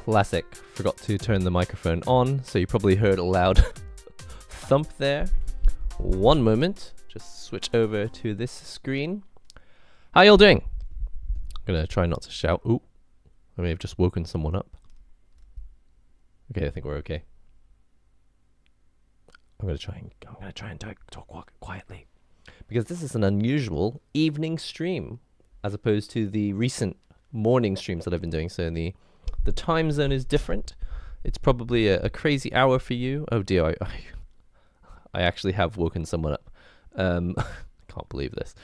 Classic. Forgot to turn the microphone on, so you probably heard a loud thump there. One moment. Just switch over to this screen. How y'all doing? I'm gonna try not to shout. Ooh, I may have just woken someone up. Okay, I think we're okay. I'm gonna try and talk quietly, because this is an unusual evening stream as opposed to the recent morning streams that I've been doing. So the time zone is different. It's probably a crazy hour for you. Oh dear, I actually have woken someone up. Can't believe this.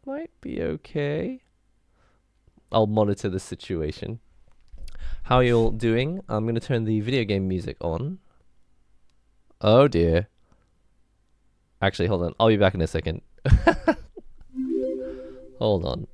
Might be okay. I'll monitor the situation. How you all doing? I'm going to turn the video game music on. Oh dear. Actually, hold on. I'll be back in a second. Hold on.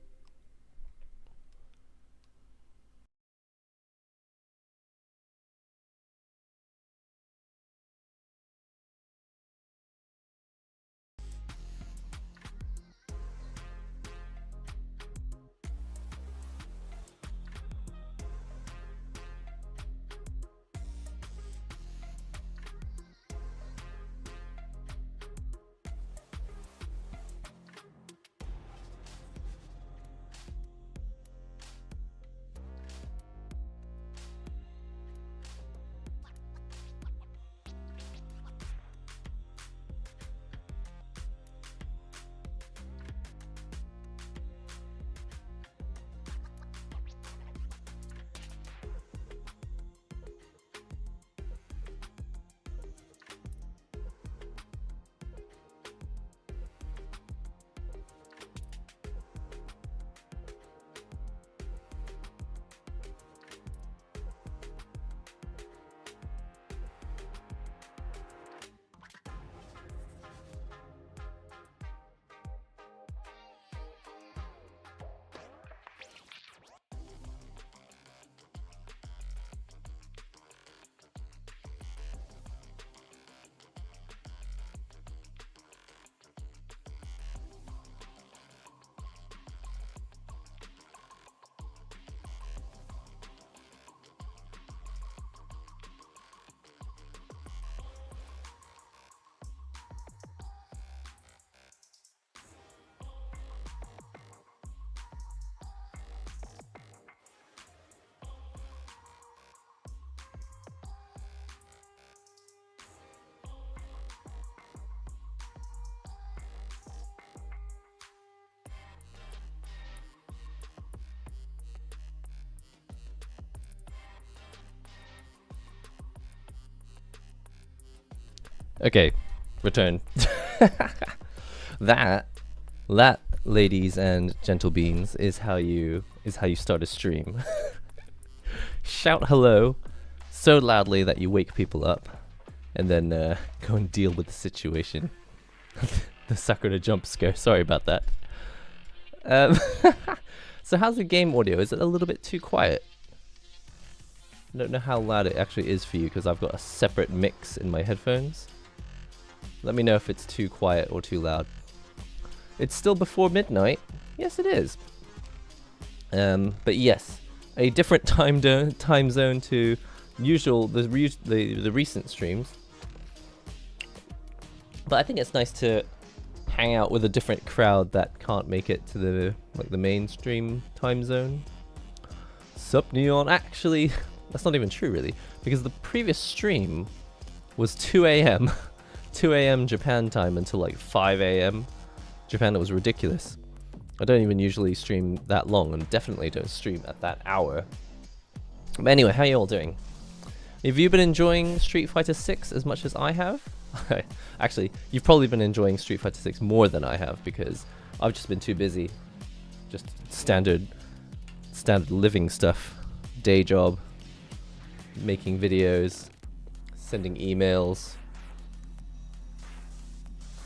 Okay, return. That, ladies and gentle beans, is how you start a stream. Shout hello so loudly that you wake people up, and then go and deal with the situation. The Sakura jump scare. Sorry about that. So how's the game audio? Is it a little bit too quiet? I don't know how loud it actually is for you, because I've got a separate mix in my headphones. Let me know if it's too quiet or too loud. It's still before midnight. Yes, it is. But yes, a different time zone to usual the recent streams. But I think it's nice to hang out with a different crowd that can't make it to the mainstream time zone. Sup, Neon? Actually, that's not even true, really, because the previous stream was 2 a.m. 2 a.m. Japan time until like 5 a.m. Japan. It was ridiculous. I don't even usually stream that long, and definitely don't stream at that hour. But anyway, how you all doing? Have you been enjoying Street Fighter 6 as much as I have? Actually, you've probably been enjoying Street Fighter 6 more than I have, because I've just been too busy. Just standard living stuff. Day job, making videos, sending emails,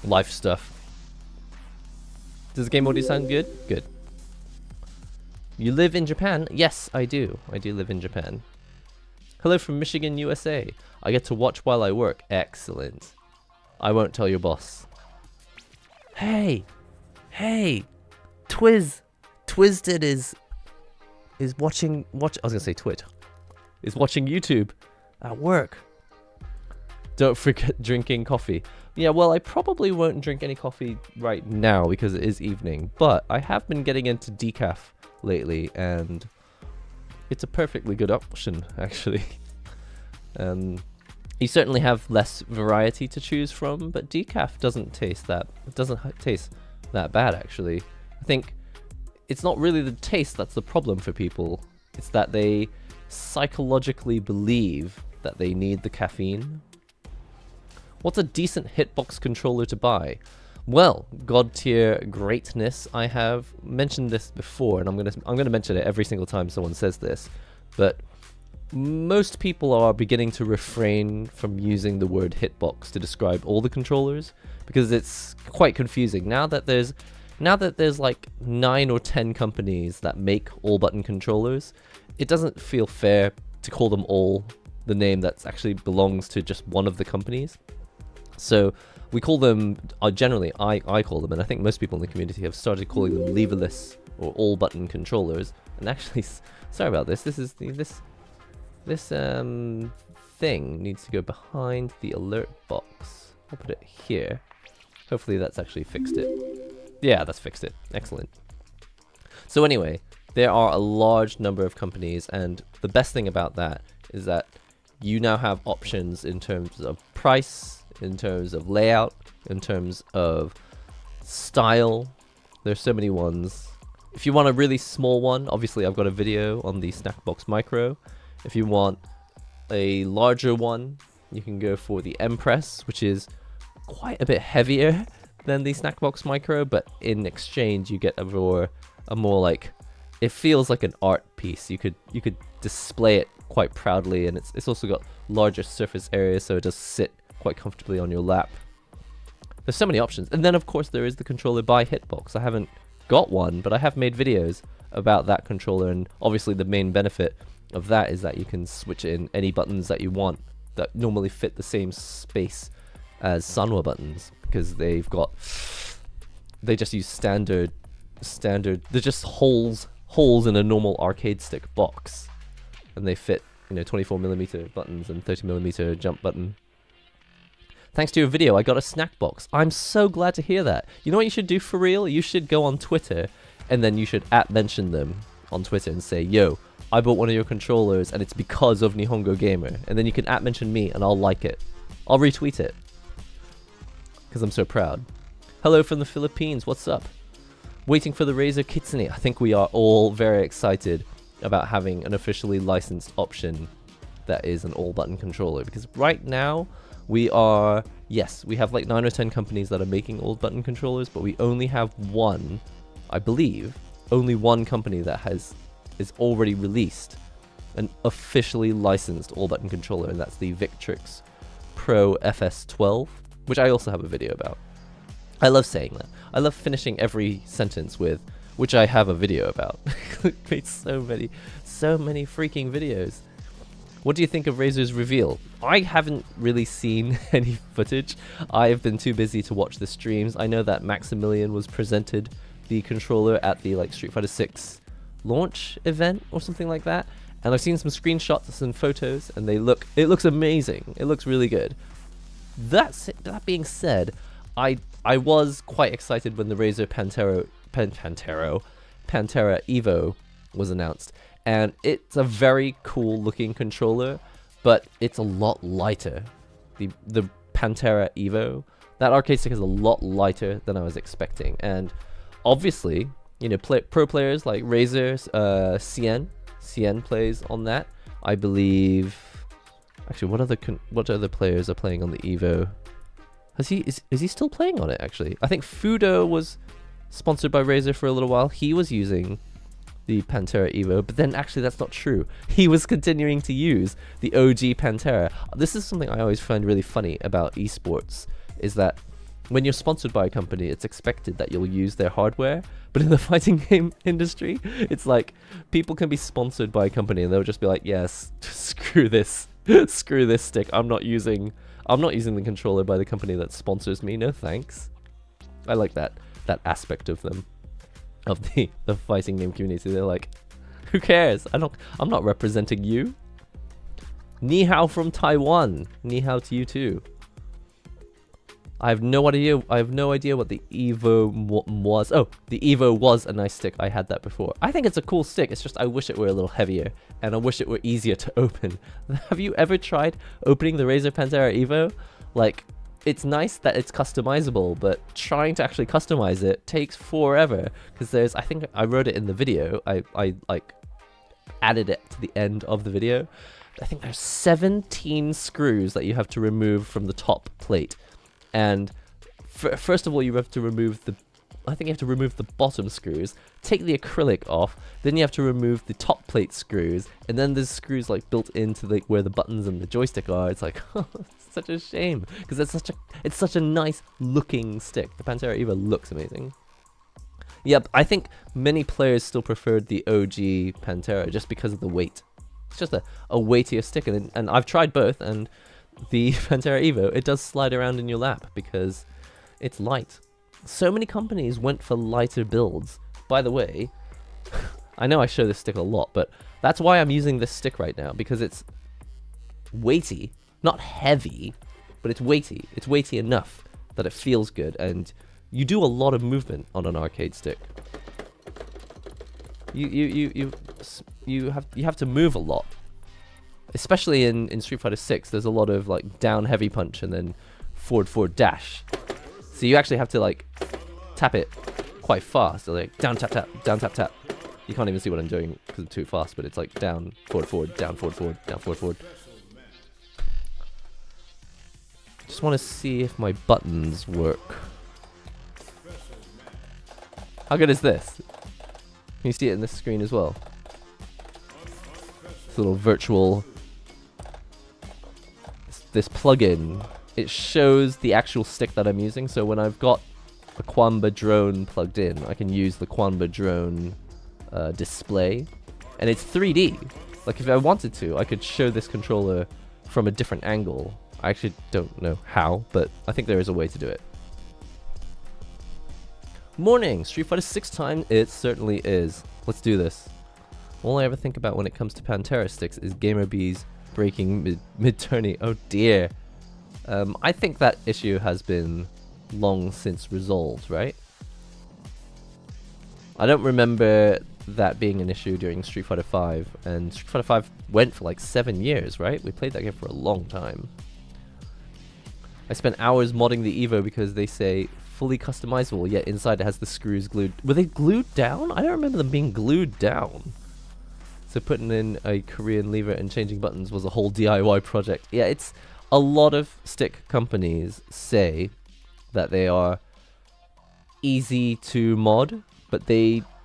life stuff. Does the game audio sound good? Good. You live in Japan? Yes, I do. I do live in Japan. Hello from Michigan, USA. I get to watch while I work. Excellent. I won't tell your boss. Hey! Hey! Twisted is is watching I was gonna say Twitch. Is watching YouTube at work. Don't forget drinking coffee. Yeah, well, I probably won't drink any coffee right now because it is evening, but I have been getting into decaf lately, and it's a perfectly good option, actually. You certainly have less variety to choose from, but decaf doesn't taste that bad, actually. I think it's not really the taste that's the problem for people. It's that they psychologically believe that they need the caffeine. What's a decent hitbox controller to buy? Well, God tier greatness. I have mentioned this before, and I'm gonna mention it every single time someone says this, but most people are beginning to refrain from using the word hitbox to describe all the controllers because it's quite confusing. Now that there's like 9 or 10 companies that make all button controllers, it doesn't feel fair to call them all the name that actually belongs to just one of the companies. So we call them, generally I call them, and I think most people in the community have started calling them leverless or all button controllers. And actually, sorry about this, this thing needs to go behind the alert box. I'll put it here. Hopefully that's actually fixed it. Yeah, that's fixed it. Excellent. So anyway, there are a large number of companies, and the best thing about that is that you now have options in terms of price, in terms of layout, in terms of style. There's so many ones. If you want a really small one, obviously I've got a video on the Snackbox Micro. If you want a larger one, you can go for the Empress, which is quite a bit heavier than the Snackbox Micro, but in exchange you get a more like, it feels like an art piece. You could display it quite proudly, and it's also got larger surface area, so it does sit quite comfortably on your lap. There's so many options. And then of course there is the controller by Hitbox. I haven't got one, but I have made videos about that controller, and obviously the main benefit of that is that you can switch in any buttons that you want that normally fit the same space as Sanwa buttons, because they just use standard they're just holes in a normal arcade stick box, and they fit, 24mm buttons and 30mm jump button. Thanks to your video, I got a snack box. I'm so glad to hear that. You know what you should do for real? You should go on Twitter, and then you should @mention them on Twitter and say, yo, I bought one of your controllers and it's because of NihongoGamer. And then you can @mention me and I'll like it. I'll retweet it, because I'm so proud. Hello from the Philippines, what's up? Waiting for the Razer Kitsune. I think we are all very excited about having an officially licensed option that is an all-button controller, because right now we have like 9 or 10 companies that are making all-button controllers, but we only have one, I believe, only one company that is already released an officially licensed all-button controller, and that's the Victrix Pro FS12, which I also have a video about. I love saying that. I love finishing every sentence with, which I have a video about. Made so many freaking videos. What do you think of Razer's reveal? I haven't really seen any footage. I've been too busy to watch the streams. I know that Maximilian was presented the controller at the Street Fighter 6 launch event or something like that, and I've seen some screenshots and photos, and it looks amazing. It looks really good. That being said, I was quite excited when the Razer Pantera Evo was announced, and it's a very cool looking controller, but it's a lot lighter. The Pantera Evo, that arcade stick is a lot lighter than I was expecting, and obviously, pro players like Razer, Cien plays on that. I believe. Actually, what other players are playing on the Evo? Is he still playing on it? Actually, I think Fudo was sponsored by Razer for a little while. He was using the Pantera Evo, but then actually that's not true. He was continuing to use the OG Pantera. This is something I always find really funny about esports, is that when you're sponsored by a company, it's expected that you'll use their hardware. But in the fighting game industry, it's like people can be sponsored by a company and they'll just be like, yes, screw this, screw this stick. I'm not using the controller by the company that sponsors me. No thanks. I like that aspect of them, of the fighting game community. They're like, Who cares? I'm not representing you. Ni hao from Taiwan. Ni hao to you too. I have no idea. I have no idea what the Evo was. Oh, the Evo was a nice stick. I had that before. I think it's a cool stick. It's just I wish it were a little heavier, and I wish it were easier to open. Have you ever tried opening the Razer Pantera Evo? Like, it's nice that it's customizable, but trying to actually customize it takes forever. Because there's, I think I wrote it in the video. I like added it to the end of the video. I think there's 17 screws that you have to remove from the top plate. And first of all, you have to remove I think you have to remove the bottom screws, take the acrylic off, then you have to remove the top plate screws, and then there's screws like built into like where the buttons and the joystick are. It's like, it's such a shame, because it's such a nice looking stick. The Pantera Evo looks amazing. Yep, I think many players still preferred the OG Pantera just because of the weight. It's just a weightier stick, and I've tried both, and the Pantera Evo, it does slide around in your lap because it's light. So many companies went for lighter builds. By the way, I know I show this stick a lot, but that's why I'm using this stick right now, because it's weighty, not heavy, but it's weighty. It's weighty enough that it feels good, and you do a lot of movement on an arcade stick. You have to move a lot. Especially in Street Fighter 6, there's a lot of like down heavy punch and then forward dash. So you actually have to like tap it quite fast. So like down tap tap, down tap tap. You can't even see what I'm doing because I'm too fast, but it's like down forward, down forward, down forward. Just want to see if my buttons work. How good is this? Can you see it in this screen as well? This little virtual. This plugin, it shows the actual stick that I'm using. So when I've got a Quamba drone plugged in, I can use the Quamba drone display, and it's 3D. Like if I wanted to, I could show this controller from a different angle. I actually don't know how, but I think there is a way to do it. Morning, Street Fighter 6 time. It certainly is. Let's do this. All I ever think about when it comes to Pantera sticks is GamerBees breaking mid-tourney. Oh dear. I think that issue has been long since resolved, right? I don't remember that being an issue during Street Fighter 5, and Street Fighter 5 went for like 7 years, right? We played that game for a long time. I spent hours modding the Evo because they say fully customizable, yet inside it has the screws glued. Were they glued down? I don't remember them being glued down. So putting in a Korean lever and changing buttons was a whole DIY project. Yeah, it's a lot of stick companies say that they are easy to mod, but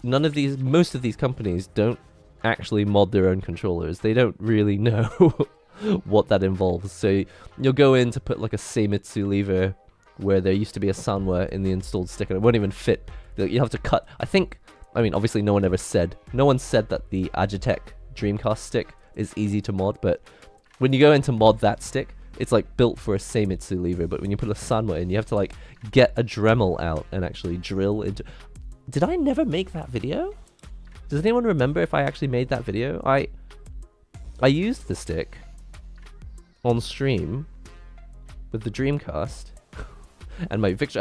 most of these companies don't actually mod their own controllers. They don't really know what that involves. So you'll go in to put like a Seimitsu lever where there used to be a Sanwa in the installed stick, and it won't even fit. You have to cut. I mean, obviously no one said that the Agitech Dreamcast stick is easy to mod, but when you go in to mod that stick, it's like built for a Seimitsu lever, but when you put a Sanwa in, you have to like get a Dremel out and actually drill into... Did I never make that video? Does anyone remember if I actually made that video? I used the stick on stream with the Dreamcast and my Victor.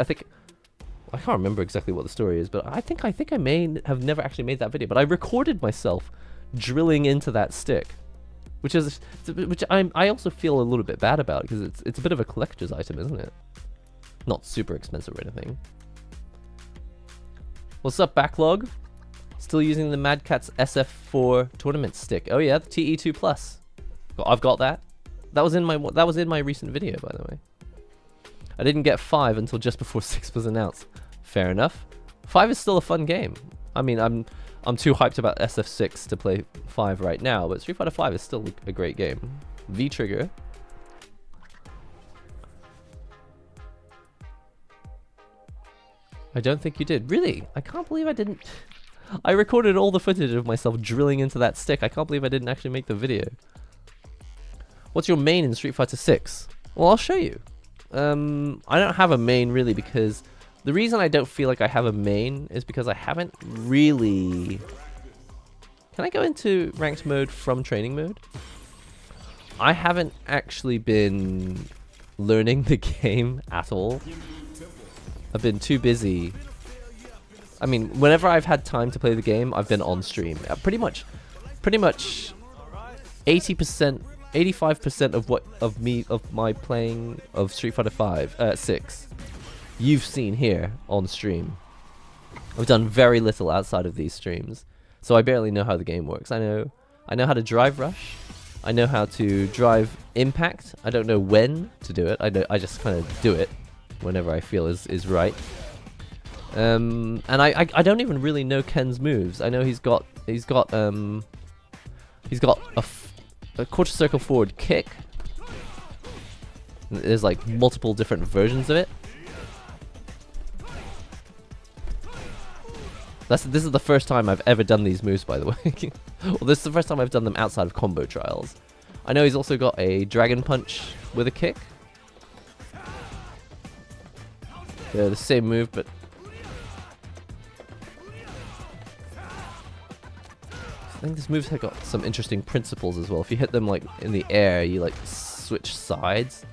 I can't remember exactly what the story is, but I think I may have never actually made that video, but I recorded myself drilling into that stick, which I also feel a little bit bad about, because it's a bit of a collector's item, isn't it? Not super expensive or anything. What's up, Backlog? Still using the Mad Catz SF4 tournament stick. Oh yeah, the TE2 Plus. I've got that. That was in my recent video, by the way. I didn't get 5 until just before 6 was announced. Fair enough. 5 is still a fun game. I mean, I'm too hyped about SF6 to play 5 right now, but Street Fighter 5 is still a great game. V-Trigger. I don't think you did. Really? I can't believe I didn't. I recorded all the footage of myself drilling into that stick. I can't believe I didn't actually make the video. What's your main in Street Fighter 6? Well, I'll show you. I don't have a main really, because the reason I don't feel like I have a main is because I haven't really Can I go into ranked mode from training mode? I haven't actually been learning the game at all. I've been too busy. I mean, whenever I've had time to play the game, I've been on stream. Pretty much 80%, 85% of my playing of Street Fighter 6, you've seen here on stream. I've done very little outside of these streams, so I barely know how the game works. I know how to drive rush. I know how to drive impact. I don't know when to do it. I just kind of do it whenever I feel is right. And I don't even really know Ken's moves. I know he's got a quarter circle forward kick. There's like multiple different versions of it. This is the first time I've ever done these moves, by the way. Well, this is the first time I've done them outside of combo trials. I know he's also got a dragon punch with a kick. They're the same move, but I think this move's got some interesting principles as well. If you hit them like in the air, you like switch sides.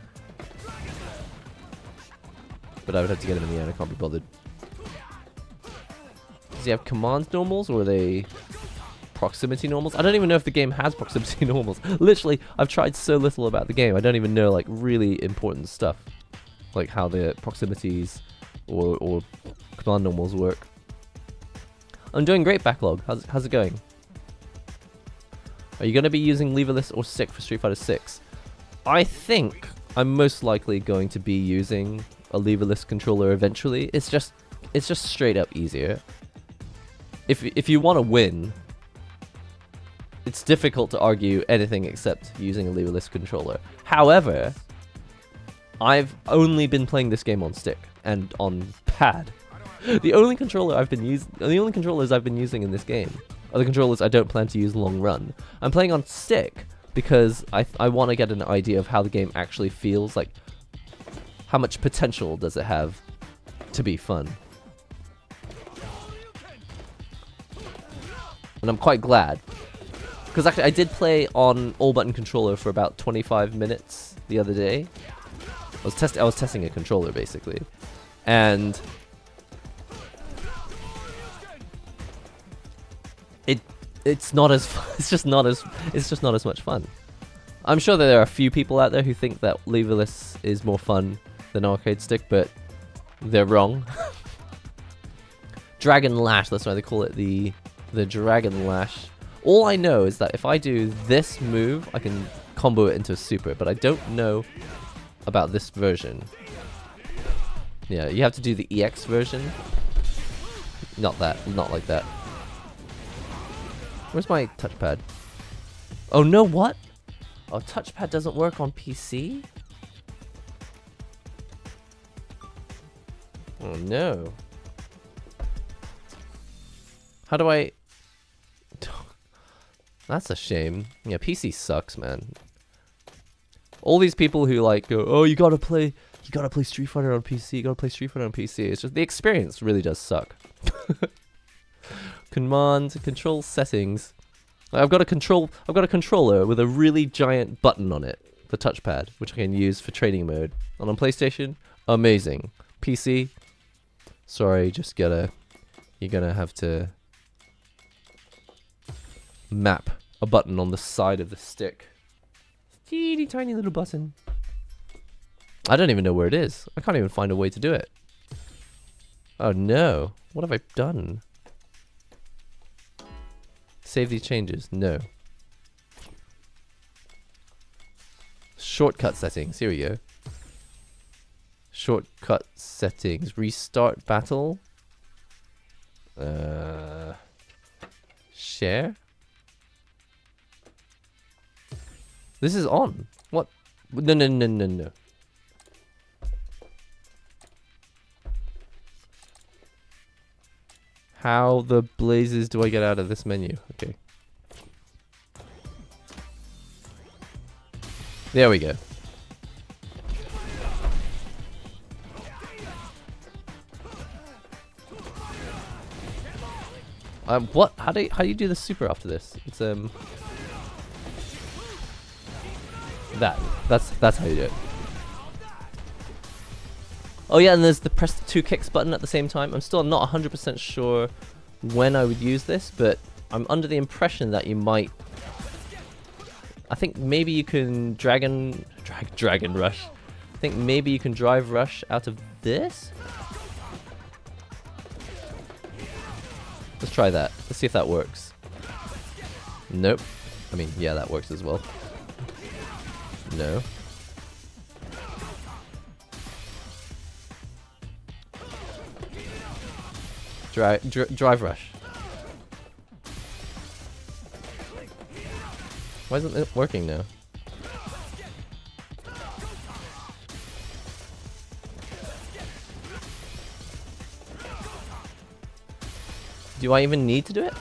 But I would have to get him in the air and I can't be bothered. Does he have command normals or are they proximity normals? I don't even know if the game has proximity normals. Literally, I've tried so little about the game. I don't even know like really important stuff. Like how the proximities or command normals work. I'm doing great, Backlog. How's it going? Are you going to be using leverless or stick for Street Fighter 6? I think I'm most likely going to be using a leverless controller eventually. It's just straight up easier. If you want to win, it's difficult to argue anything except using a leverless controller. However, I've only been playing this game on stick and on pad. The only controllers I've been using in this game are the controllers I don't plan to use long run. I'm playing on stick because I want to get an idea of how the game actually feels, like how much potential does it have to be fun. And I'm quite glad, because actually I did play on all button controller for about 25 minutes the other day. I was testing a controller basically, and it's not as it's just not as much fun. I'm sure that there are a few people out there who think that leverless is more fun than arcade stick, but they're wrong. Dragon Lash, that's why they call it the Dragon Lash. All I know is that if I do this move, I can combo it into a super, but I don't know about this version. Yeah, you have to do the EX version. Not like that. Where's my touchpad? Oh no, what? Oh, touchpad doesn't work on PC? Oh no. How do I... That's a shame. Yeah, PC sucks, man. All these people who like go, oh, you gotta play Street Fighter on PC, It's just the experience really does suck. Control settings. I've got a controller with a really giant button on it, the touchpad, which I can use for training mode. And on PlayStation, amazing. PC, sorry, you're gonna have to map a button on the side of the stick. Teeny tiny little button. I don't even know where it is. I can't even find a way to do it. Oh no. What have I done? Save these changes. No. Shortcut settings. Here we go. Shortcut settings. Restart battle. Share. This is on. What? No. How the blazes do I get out of this menu? Okay. There we go. What? How do you do the super after this? It's that's how you do it. Oh yeah, and there's the press the 2 kicks button at the same time. I'm still not 100% sure when I would use this, but I'm under the impression that you might. I think maybe you can dragon rush. I think maybe you can drive rush out of this. Let's try that. Let's see if that works. Nope. I mean, yeah, that works as well. No. Drive rush. Why isn't it working now? Do I even need to do it?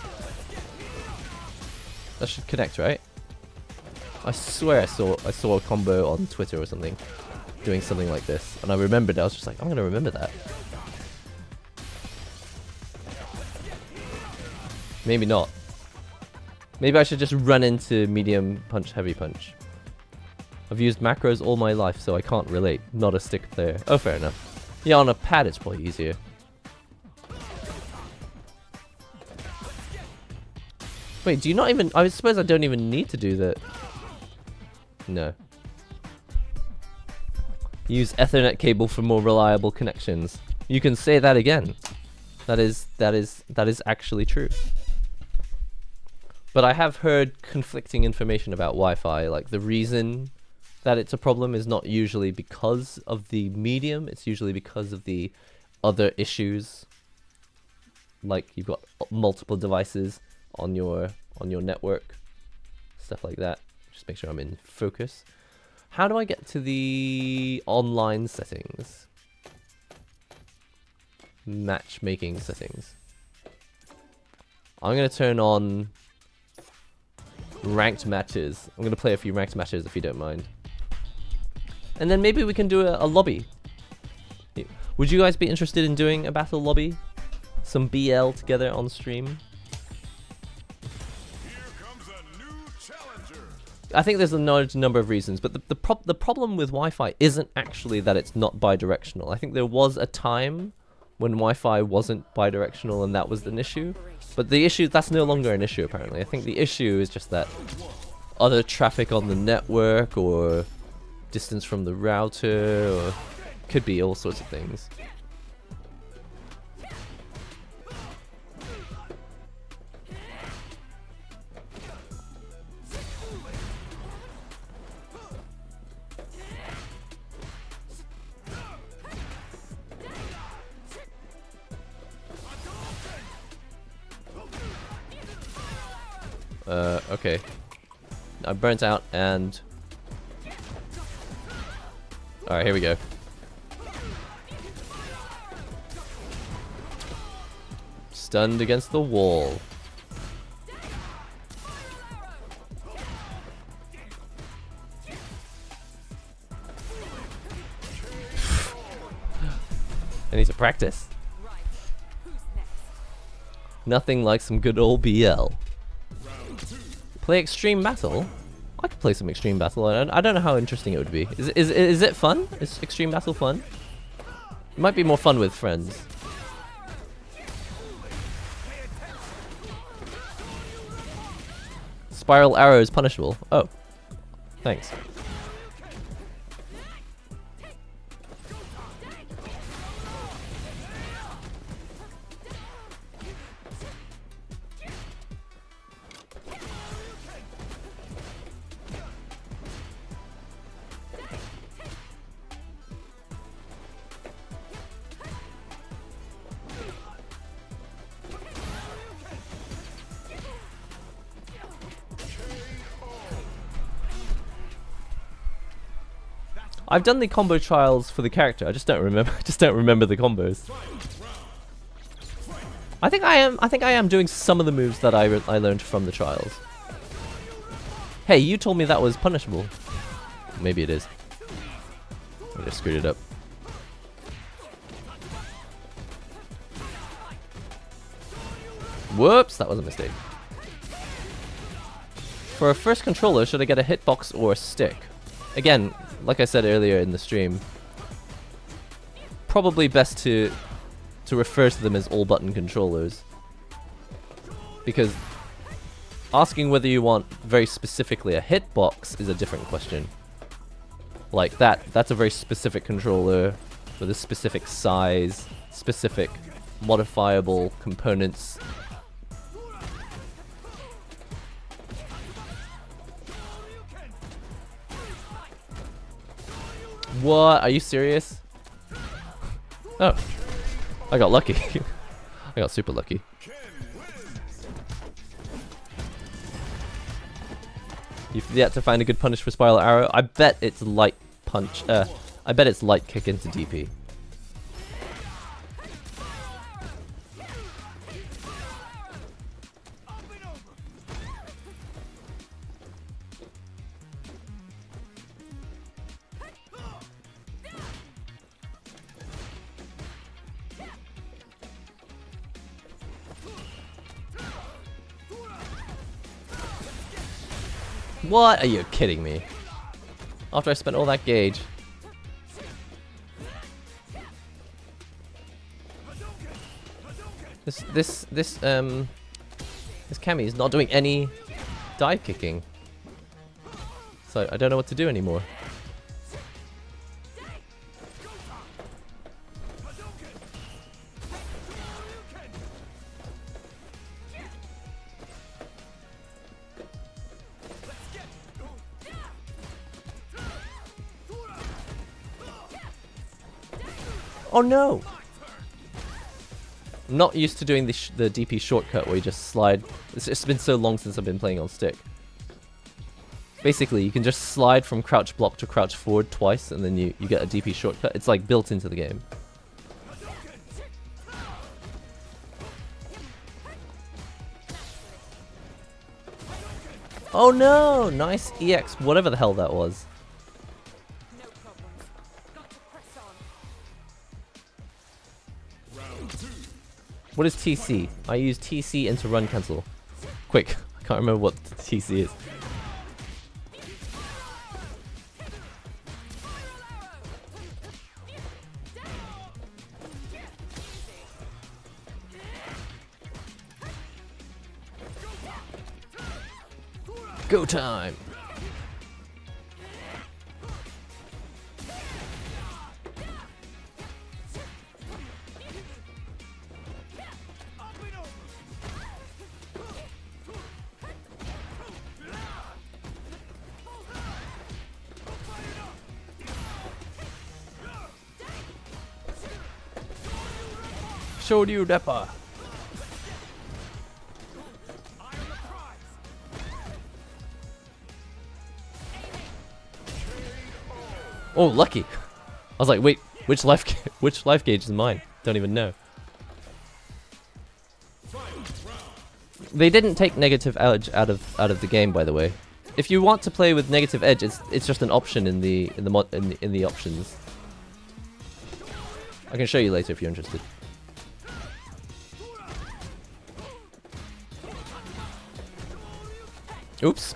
That should connect, right? I swear I saw a combo on Twitter or something doing something like this, and I remembered. I was just like, I'm gonna remember that. Maybe not. Maybe I should just run into medium punch, heavy punch. I've used macros all my life, so I can't relate. Not a stick player. Oh, fair enough. Yeah, on a pad it's probably easier. Wait, do you not even... I suppose I don't even need to do that. No. Use Ethernet cable for more reliable connections. You can say that again. That is actually true. But I have heard conflicting information about Wi-Fi. Like, the reason that it's a problem is not usually because of the medium. It's usually because of the other issues. Like, you've got multiple devices on your network. Stuff like that. Just make sure I'm in focus. How do I get to the online settings? Matchmaking settings. I'm going to turn on ranked matches. I'm going to play a few ranked matches if you don't mind. And then maybe we can do a lobby. Would you guys be interested in doing a battle lobby? Some BL together on stream? I think there's a large number of reasons, but the problem with Wi-Fi isn't actually that it's not bidirectional. I think there was a time when Wi-Fi wasn't bidirectional and that was an issue. But the issue, that's no longer an issue apparently. I think the issue is just that other traffic on the network or distance from the router, or could be all sorts of things. Okay. I burnt out and... Alright, here we go. Stunned against the wall. I need to practice. Nothing like some good old BL. Play Extreme Battle? I could play some Extreme Battle. I don't know how interesting it would be. Is it fun? Is Extreme Battle fun? It might be more fun with friends. Spiral arrow is punishable. Oh. Thanks. I've done the combo trials for the character. I just don't remember. I just don't remember the combos. I think I am doing some of the moves that I learned from the trials. Hey, you told me that was punishable. Maybe it is. I just screwed it up. Whoops, that was a mistake. For a first controller, should I get a hitbox or a stick? Again, like I said earlier in the stream, probably best to refer to them as all-button controllers. Because asking whether you want very specifically a hitbox is a different question. Like that's a very specific controller with a specific size, specific modifiable components. What? Are you serious? Oh. I got lucky. I got super lucky. You've yet to find a good punish for Spiral Arrow. I bet it's light punch. I bet it's light kick into DP. What? Are you kidding me? After I spent all that gauge. This Cammy is not doing any dive kicking. So I don't know what to do anymore. Oh no! I'm not used to doing the DP shortcut where you just slide. It's just been so long since I've been playing on stick. Basically, you can just slide from crouch block to crouch forward twice and then you get a DP shortcut. It's like built into the game. Oh no! Nice EX, whatever the hell that was. What is TC? I use TC into run cancel. Quick, I can't remember what TC is. Go time! Showed you Deppa. Oh, lucky. I was like, wait, which life gauge is mine? Don't even know. They didn't take negative edge out of the game, by the way. If you want to play with negative edge, it's just an option in the options. I can show you later if you're interested. Oops.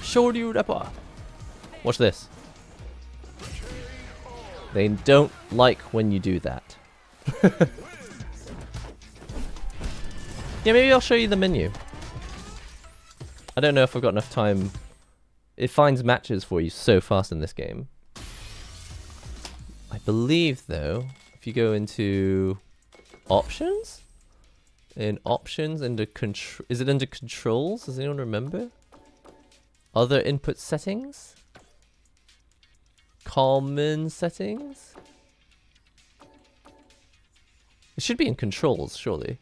Shoryu Deppa. Watch this. They don't like when you do that. Yeah, maybe I'll show you the menu. I don't know if I've got enough time. It finds matches for you so fast in this game. I believe, though, if you go into options? In options, under control. Is it under controls? Does anyone remember? Other input settings? Common settings? It should be in controls, surely.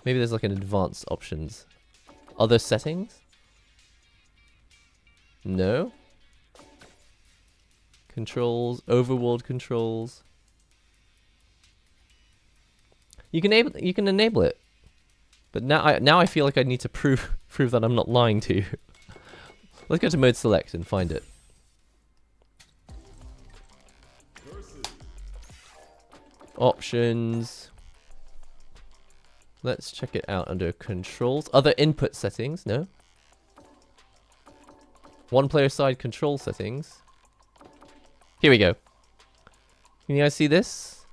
Maybe there's like an advanced options. Other settings? No? Controls, overworld controls. You can enable it. But now I feel like I need to prove Prove that I'm not lying to you. Let's go to mode select and find it. Options. Let's check it out under controls. Other input settings, no. One player side control settings. Here we go. Can you guys see this?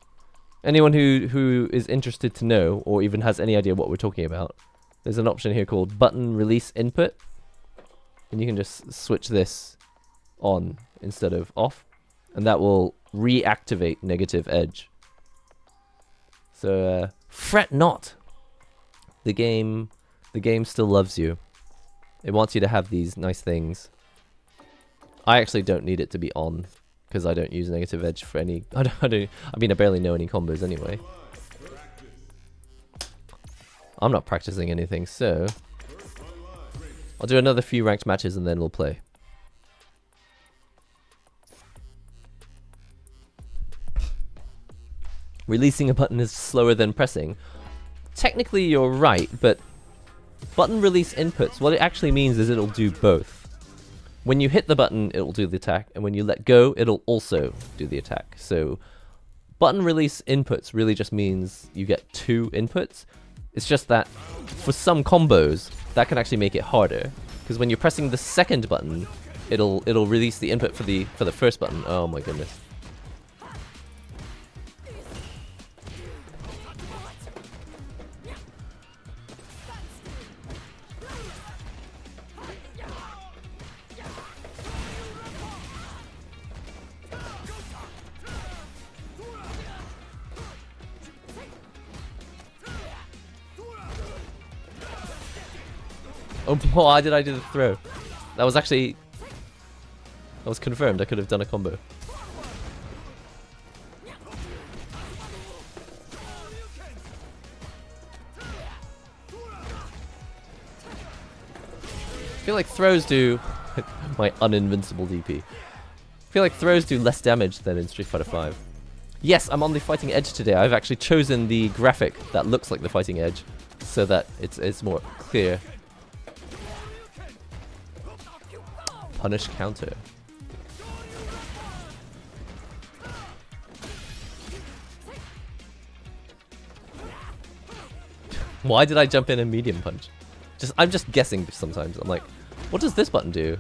Anyone who is interested to know or even has any idea what we're talking about, there's an option here called button release input. And you can just switch this on instead of off. And that will reactivate negative edge. So fret not. The game still loves you. It wants you to have these nice things. I actually don't need it to be on because I don't use negative edge for any. I mean, I barely know any combos anyway. I'm not practicing anything, so I'll do another few ranked matches and then we'll play. Releasing a button is slower than pressing. Technically you're right, but button release inputs, what it actually means is it'll do both. When you hit the button, it'll do the attack, and when you let go, it'll also do the attack. So button release inputs really just means you get 2 inputs. It's just that for some combos, that can actually make it harder. Because when you're pressing the second button, it'll release the input for the first button. Oh my goodness. Oh, why did I do the throw? That was actually... That was confirmed. I could have done a combo. I feel like throws do... my uninvincible DP. I feel like throws do less damage than in Street Fighter V. Yes, I'm on the fighting edge today. I've actually chosen the graphic that looks like the fighting edge so that it's more clear. Punish counter. Why did I jump in a medium punch? I'm just guessing sometimes. I'm like, what does this button do?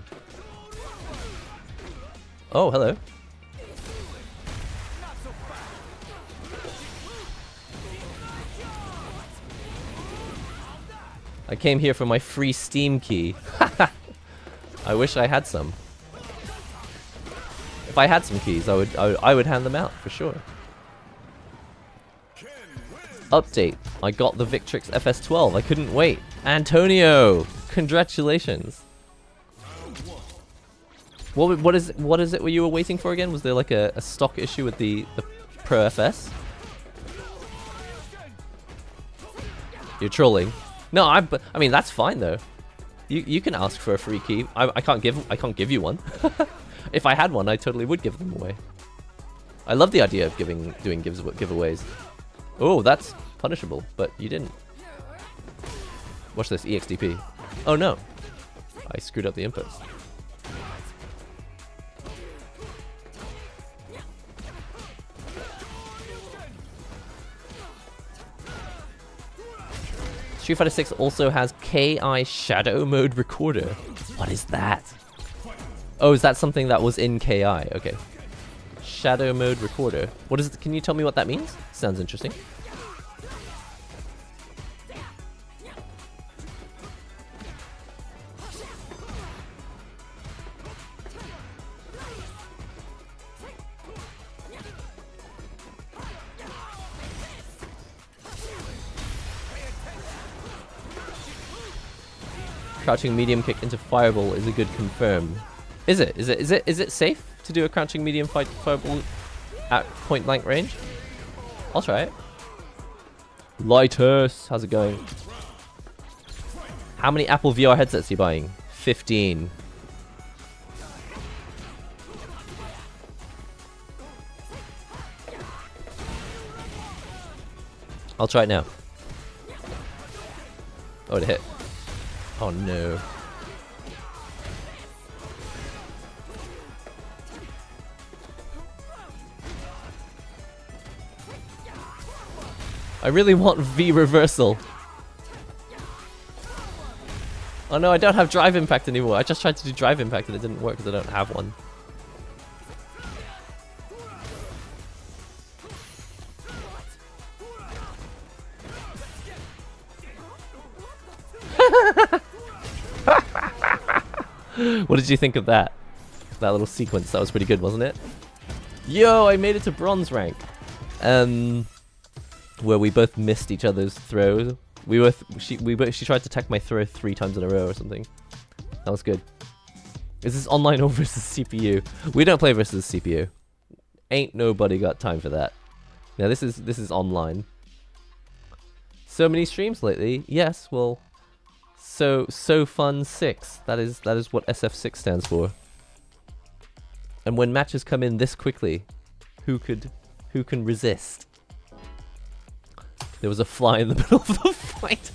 Oh, hello. I came here for my free Steam key. I wish I had some. If I had some keys, I would hand them out for sure. Update. I got the Victrix FS12. I couldn't wait. Antonio, congratulations. What is it you were waiting for again? Was there like a stock issue with the Pro FS? You're trolling. No, I mean that's fine though. You can ask for a free key. I can't give you one. If I had one, I totally would give them away. I love the idea of doing giveaways. Oh, that's punishable, but you didn't. Watch this, EXDP. Oh no, I screwed up the inputs. Street Fighter 6 also has KI Shadow Mode Recorder. What is that? Oh, is that something that was in KI? Okay. Shadow Mode Recorder. What is it? Can you tell me what that means? Sounds interesting. Crouching medium kick into fireball is a good confirm. Is it safe to do a crouching medium fireball at point blank range? I'll try it. Lighters, how's it going? How many Apple VR headsets are you buying? 15. I'll try it now. Oh, it hit. Oh no. I really want V reversal. Oh no, I don't have drive impact anymore. I just tried to do drive impact and it didn't work because I don't have one. What did you think of that? That little sequence, that was pretty good, wasn't it? Yo, I made it to bronze rank. Where we both missed each other's throws. She tried to tech my throw 3 times in a row or something. That was good. Is this online or versus CPU? We don't play versus CPU. Ain't nobody got time for that. Now this is online. So many streams lately. Yes, well, so fun 6. That is what SF6 stands for. And when matches come in this quickly, who can resist? There was a fly in the middle of the fight.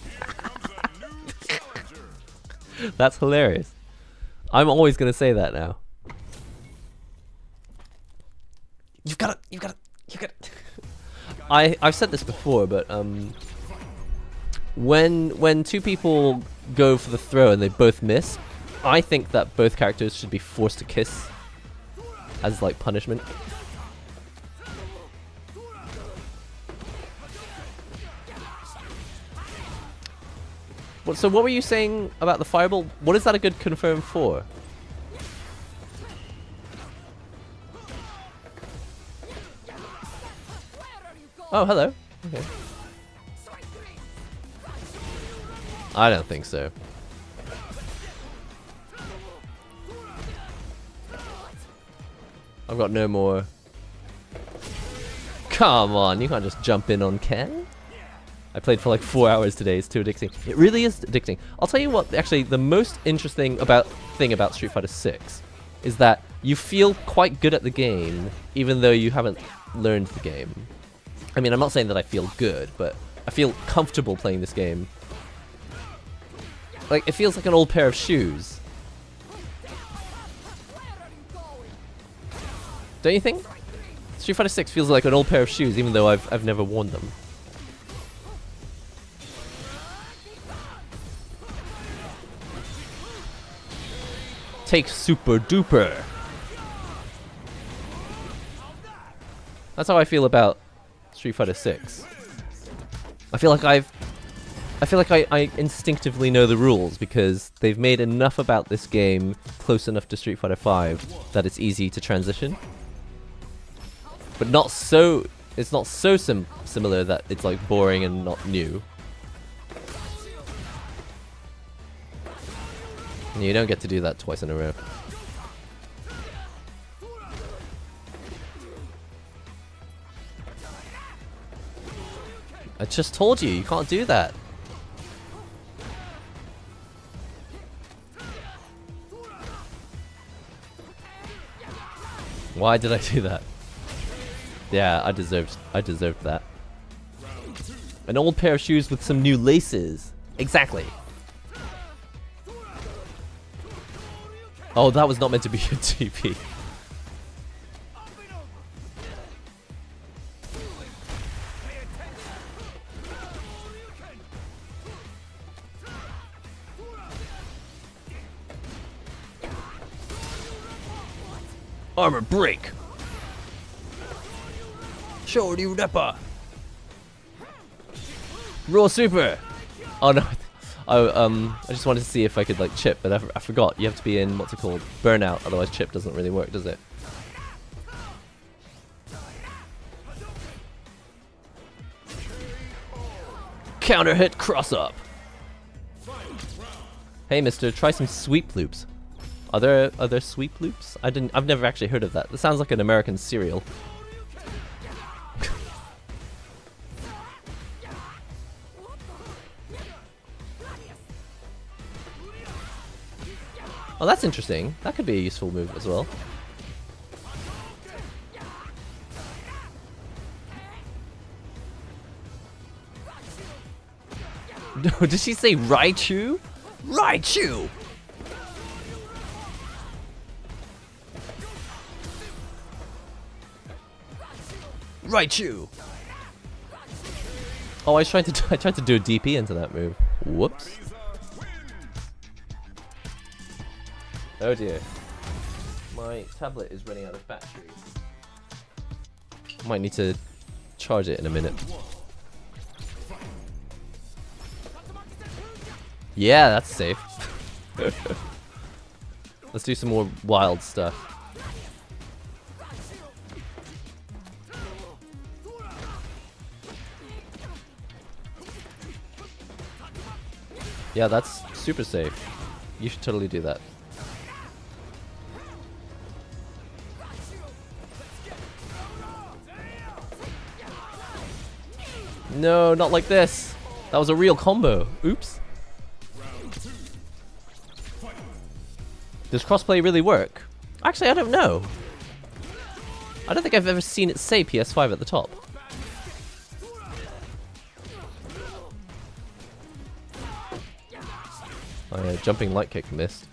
That's hilarious. I'm always gonna say that now. You've got it. I've said this before, but when 2 people go for the throw and they both miss, I think that both characters should be forced to kiss as like punishment. So what were you saying about the fireball? What is that a good confirm for? Oh, hello. Okay. I don't think so. I've got no more. Come on, you can't just jump in on Ken. I played for like 4 hours today. It's too addicting. It really is addicting. I'll tell you what, actually, the most interesting thing about Street Fighter 6 is that you feel quite good at the game, even though you haven't learned the game. I mean, I'm not saying that I feel good, but I feel comfortable playing this game. Like, it feels like an old pair of shoes. Don't you think? Street Fighter 6 feels like an old pair of shoes, even though I've never worn them. Take super duper. That's how I feel about Street Fighter 6. I feel like I instinctively know the rules because they've made enough about this game close enough to Street Fighter 5 that it's easy to transition. But not so, it's not so similar that it's like boring and not new. And you don't get to do that twice in a row. I just told you, you can't do that. Why did I do that? Yeah, I deserved that. An old pair of shoes with some new laces. Exactly. Oh, that was not meant to be a TP. Armor break. Shorty Ripper. Raw super. Oh no. I just wanted to see if I could like chip, but I forgot. You have to be in what's it called? Burnout. Otherwise, chip doesn't really work, does it? Counter hit cross up. Hey, mister, try some sweep loops. Are there sweep loops? I've never actually heard of that. That sounds like an American cereal. Oh, that's interesting. That could be a useful move as well. No, did she say Raichu? Raichu! Raichu! Oh, I tried to do a DP into that move. Whoops. Oh dear. My tablet is running out of battery. Might need to charge it in a minute. Yeah, that's safe. Let's do some more wild stuff. Yeah, that's super safe. You should totally do that. No, not like this. That was a real combo. Oops. Does crossplay really work? Actually, I don't know. I don't think I've ever seen it say PS5 at the top. My jumping light kick missed.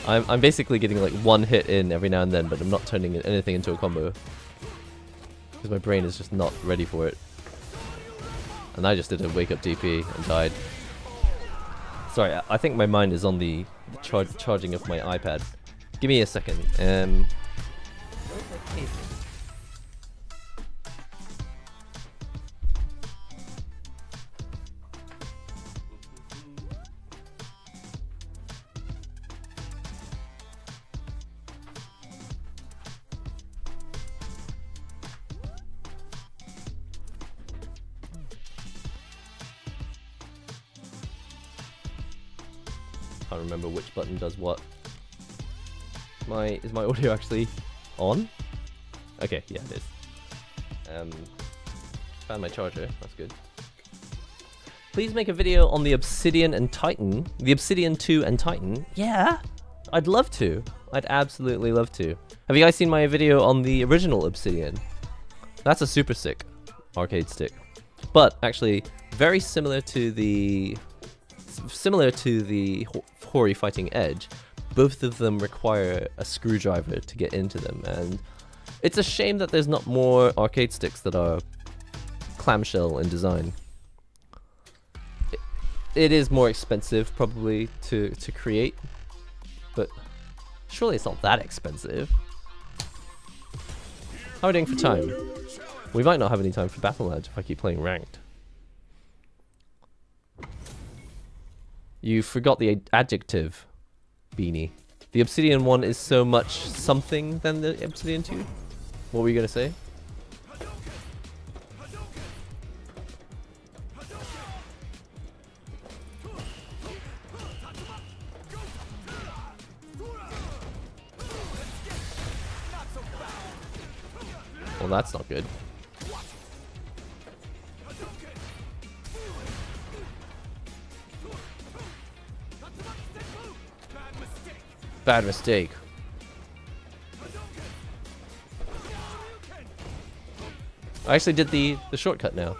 I'm basically getting like one hit in every now and then, but I'm not turning anything into a combo. Because my brain is just not ready for it. And I just did a wake up DP and died. Sorry, I think my mind is on the charging of my iPad. Give me a second. Where's my cable? Can't remember which button does what. Is my audio actually on? Okay, yeah, it is. Found my charger. That's good. Please make a video on the Obsidian and Titan. The Obsidian 2 and Titan. Yeah, I'd love to. I'd absolutely love to. Have you guys seen my video on the original Obsidian? That's a super sick arcade stick, but actually very similar to the Hori Fighting Edge. Both of them require a screwdriver to get into them, and it's a shame that there's not more arcade sticks that are clamshell in design. It is more expensive probably to create, but surely it's not that expensive. How are we doing for time? We might not have any time for Battle Edge if I keep playing ranked. You forgot the adjective, Beanie. The Obsidian one is so much something than the Obsidian 2. What were you gonna say? Well, that's not good. Bad mistake. I actually did the shortcut now.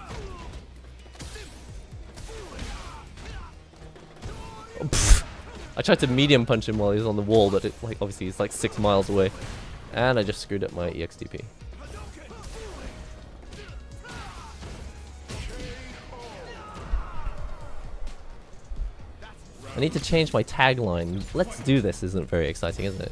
Oh, I tried to medium punch him while he was on the wall, but obviously he's like 6 miles away. And I just screwed up my EXDP. I need to change my tagline. Let's do this isn't very exciting, isn't it?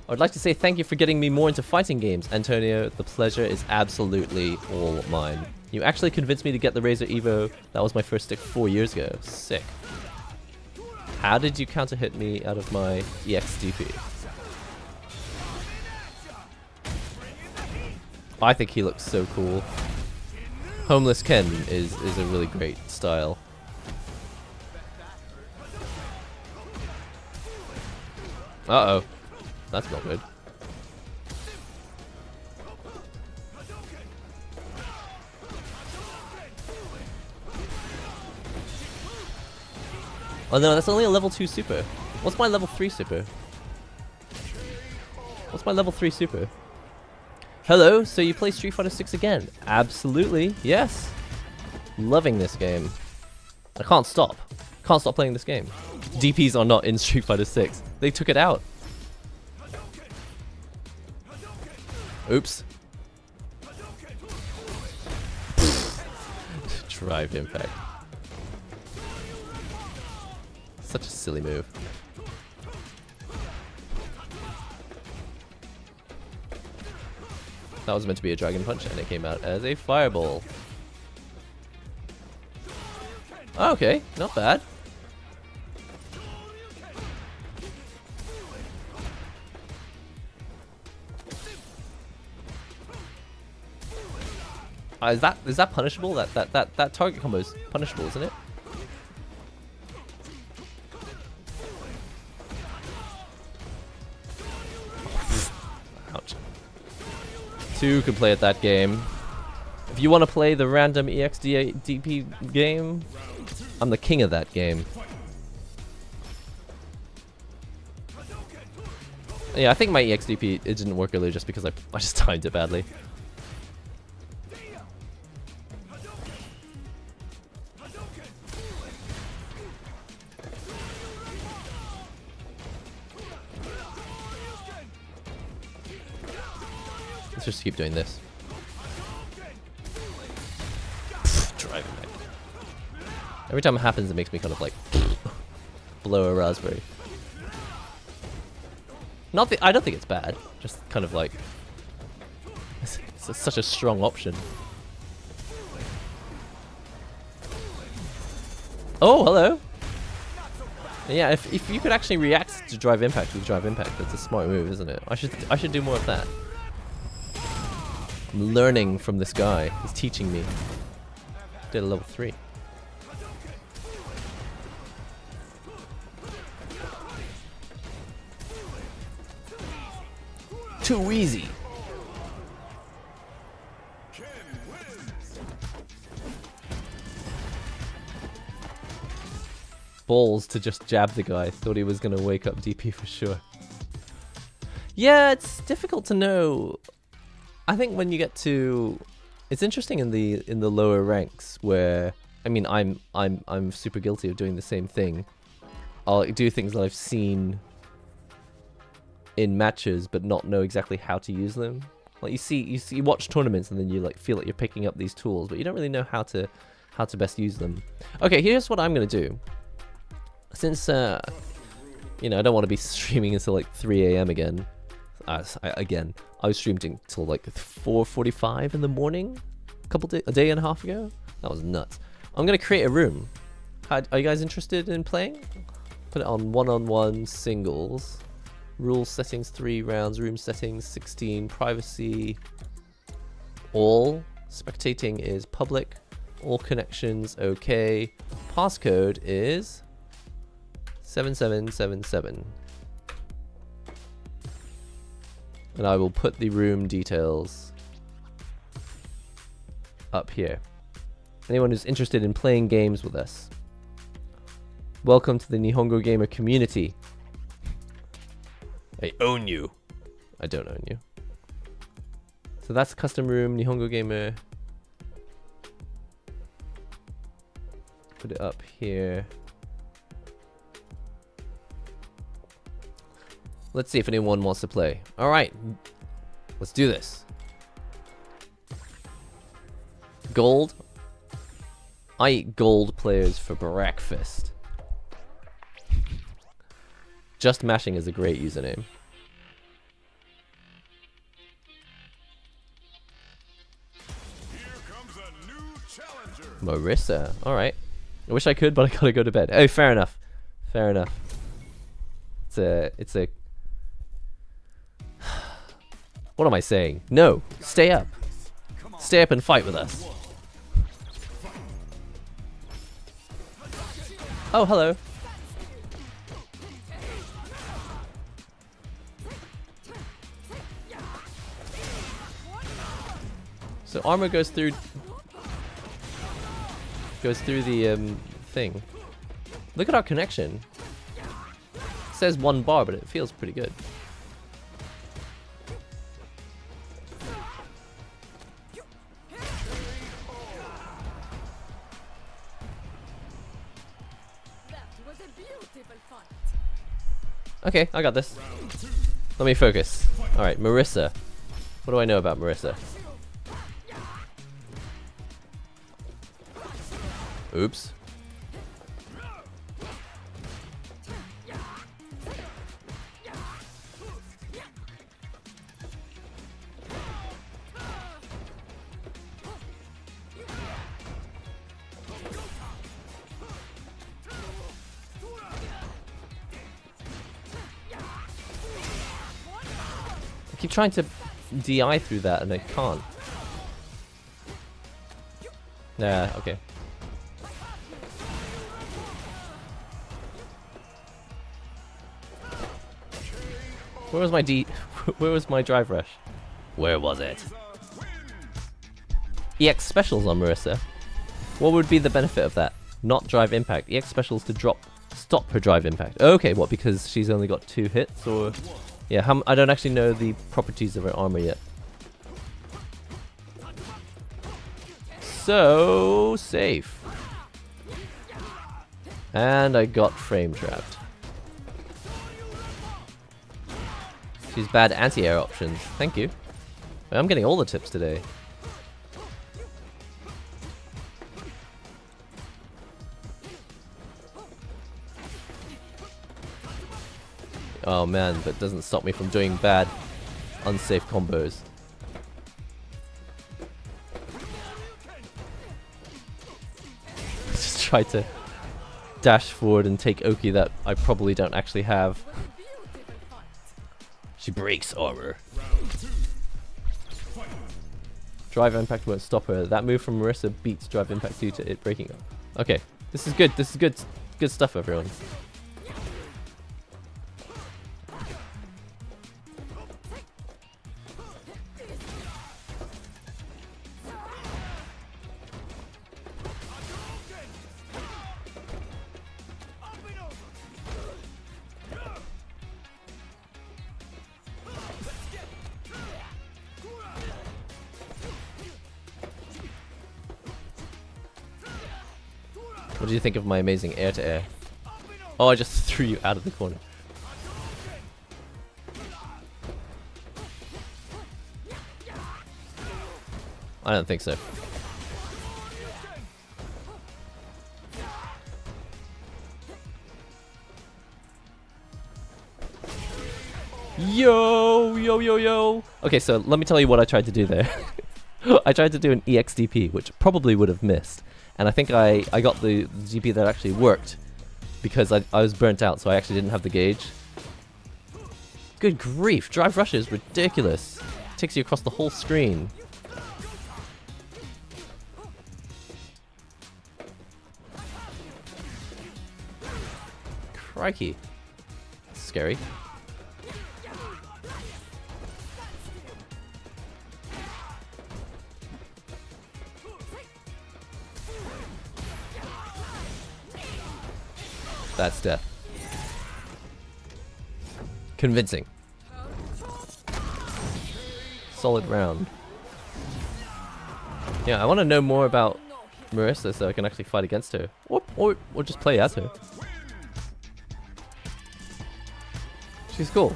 I'd like to say thank you for getting me more into fighting games, Antonio. The pleasure is absolutely all mine. You actually convinced me to get the Razer Evo. That was my first stick 4 years ago. Sick. How did you counter hit me out of my EXDP? I think he looks so cool. Homeless Ken is a really great style. Uh-oh. That's not good. Oh no, that's only a level 2 super. What's my level 3 super? What's my level 3 super? Hello, so you play Street Fighter 6 again? Absolutely, yes. Loving this game. I can't stop. Can't stop playing this game. DPs are not in Street Fighter 6. They took it out. Oops. Drive impact. Such a silly move. That was meant to be a dragon punch and it came out as a fireball. Okay, not bad. Is that punishable? That target combo is punishable, isn't it? Ouch. 2 can play at that game. If you want to play the random EXDP game, I'm the king of that game. Yeah, I think my EXDP, it didn't work earlier just because I just timed it badly. Let's just keep doing this. Driving back. Every time it happens, it makes me kind of like blow a raspberry. I don't think it's bad. Just kind of like it's such a strong option. Oh, hello. Yeah, if you could actually react to drive impact with drive impact, that's a smart move, isn't it? I should do more of that. I'm learning from this guy. He's teaching me. Did a level 3. Too easy. Balls to just jab the guy. Thought he was gonna wake up DP for sure. Yeah, it's difficult to know. I think when you get to, it's interesting in the lower ranks where, I mean, I'm super guilty of doing the same thing. I'll do things that I've seen in matches but not know exactly how to use them. Like you watch tournaments and then you like feel like you're picking up these tools, but you don't really know how to best use them. Okay, here's what I'm gonna do. Since you know, I don't want to be streaming until like 3 AM again. I was streaming till like 4:45 in the morning, a day and a half ago. That was nuts. I'm gonna create a room. Are you guys interested in playing? Put it on one-on-one singles. Rules settings 3 rounds. Room settings 16. Privacy all. Spectating is public. All connections okay. Passcode is 7777. And I will put the room details up here. Anyone who's interested in playing games with us, welcome to the NihongoGamer community. I own you. I don't own you. So that's custom room, NihongoGamer. Put it up here. Let's see if anyone wants to play. All right, let's do this. Gold. I eat gold players for breakfast. Just Mashing is a great username. Here comes a new challenger. Marissa. All right. I wish I could, but I gotta go to bed. Oh, fair enough. Fair enough. It's a. What am I saying? No, stay up. Stay up and fight with us. Oh, hello. So armor goes through the thing. Look at our connection. says 1 bar, but it feels pretty good. Okay, I got this. Let me focus. Alright, Marissa. What do I know about Marissa? Oops. I keep trying to DI through that and I can't. Nah, okay. Where was my where was my drive rush? Where was it? EX specials on Marissa. What would be the benefit of that? Not drive impact. EX specials to stop her drive impact. Okay, what, because she's only got 2 hits, or... Yeah, I don't actually know the properties of her armor yet. So safe. And I got frame trapped. She's bad anti-air options. Thank you. I'm getting all the tips today. Oh man, that doesn't stop me from doing bad, unsafe combos. Just try to dash forward and take Oki that I probably don't actually have. She breaks armor. Drive impact won't stop her. That move from Marissa beats drive impact due to it breaking up. Okay, this is good. This is good stuff, everyone. What do you think of my amazing air-to-air? Oh, I just threw you out of the corner. I don't think so. Yo, yo, yo, yo. Okay, so let me tell you what I tried to do there. I tried to do an EXDP, which probably would have missed. And I think I got the GP that actually worked because I was burnt out, so I actually didn't have the gauge. Good grief, drive rush is ridiculous. Takes you across the whole screen. Crikey. Scary. That's death. Convincing. Solid round. Yeah, I want to know more about Marissa so I can actually fight against her. Or just play as her. She's cool.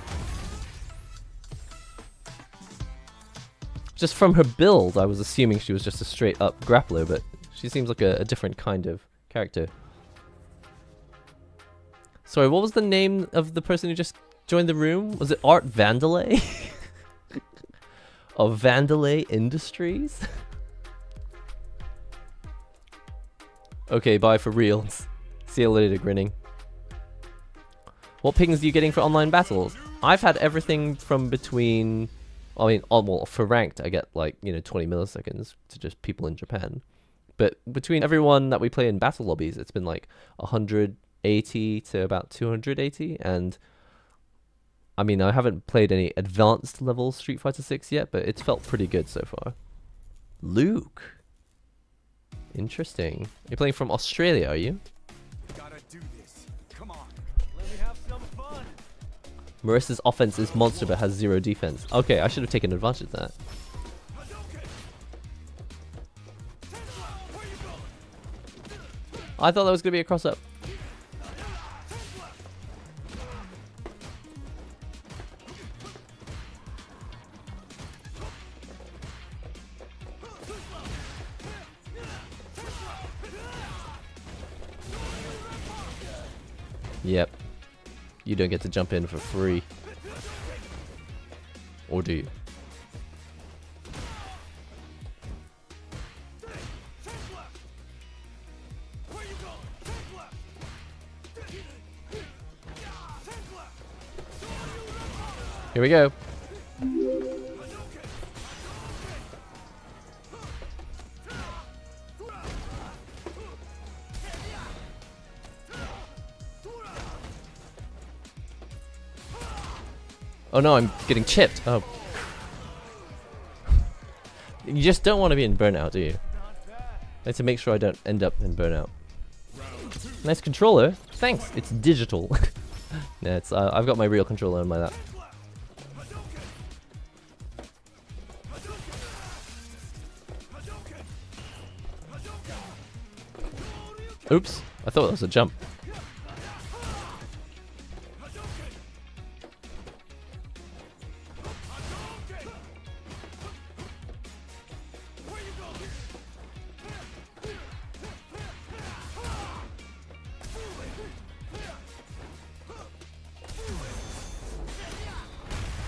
Just from her build, I was assuming she was just a straight up grappler, but she seems like a different kind of character. Sorry, what was the name of the person who just joined the room? Was it Art Vandalay? Of Vandalay Industries? Okay, bye for reals. See you later, grinning. What pings are you getting for online battles? I've had everything from between... I mean, well, for ranked, I get like, 20 milliseconds to just people in Japan. But between everyone that we play in battle lobbies, it's been like 180 to about 280. And I mean, I haven't played any advanced level Street Fighter 6 yet, but it's felt pretty good so far. Luke. Interesting. You're playing from Australia, are you? Gotta do this. Come on. Let me have some fun. Marissa's offense is monster but has 0 defense. Okay, I should have taken advantage of that. I thought that was going to be a cross-up. Yep. You don't get to jump in for free. Or do you? Here we go. Oh no, I'm getting chipped. Oh. You just don't want to be in burnout, do you? I have to make sure I don't end up in burnout. Nice controller. Thanks. It's digital. Nah, it's I've got my real controller on my lap. Oops. I thought that was a jump.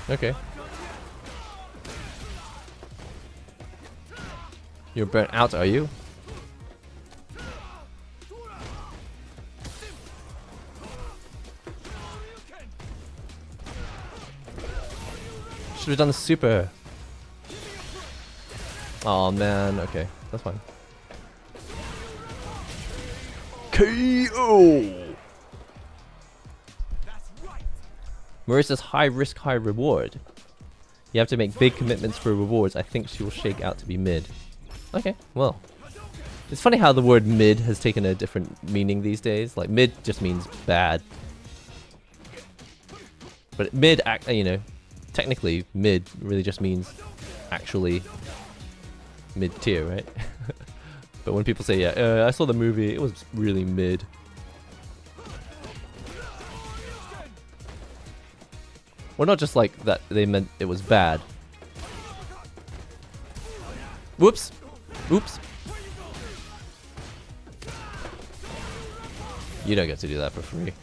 Okay. You're burnt out, are you? Should have done the super. Oh man, okay, that's fine. KO! Marissa's high risk, high reward. You have to make big commitments for rewards. I think she will shake out to be mid. Okay, well. It's funny how the word mid has taken a different meaning these days. Like, mid just means bad. But mid, you know, technically, mid really just means actually mid-tier, right? But when people say, yeah, I saw the movie, it was really mid. Well, not just like that they meant it was bad. Whoops. Oops. You don't get to do that for free.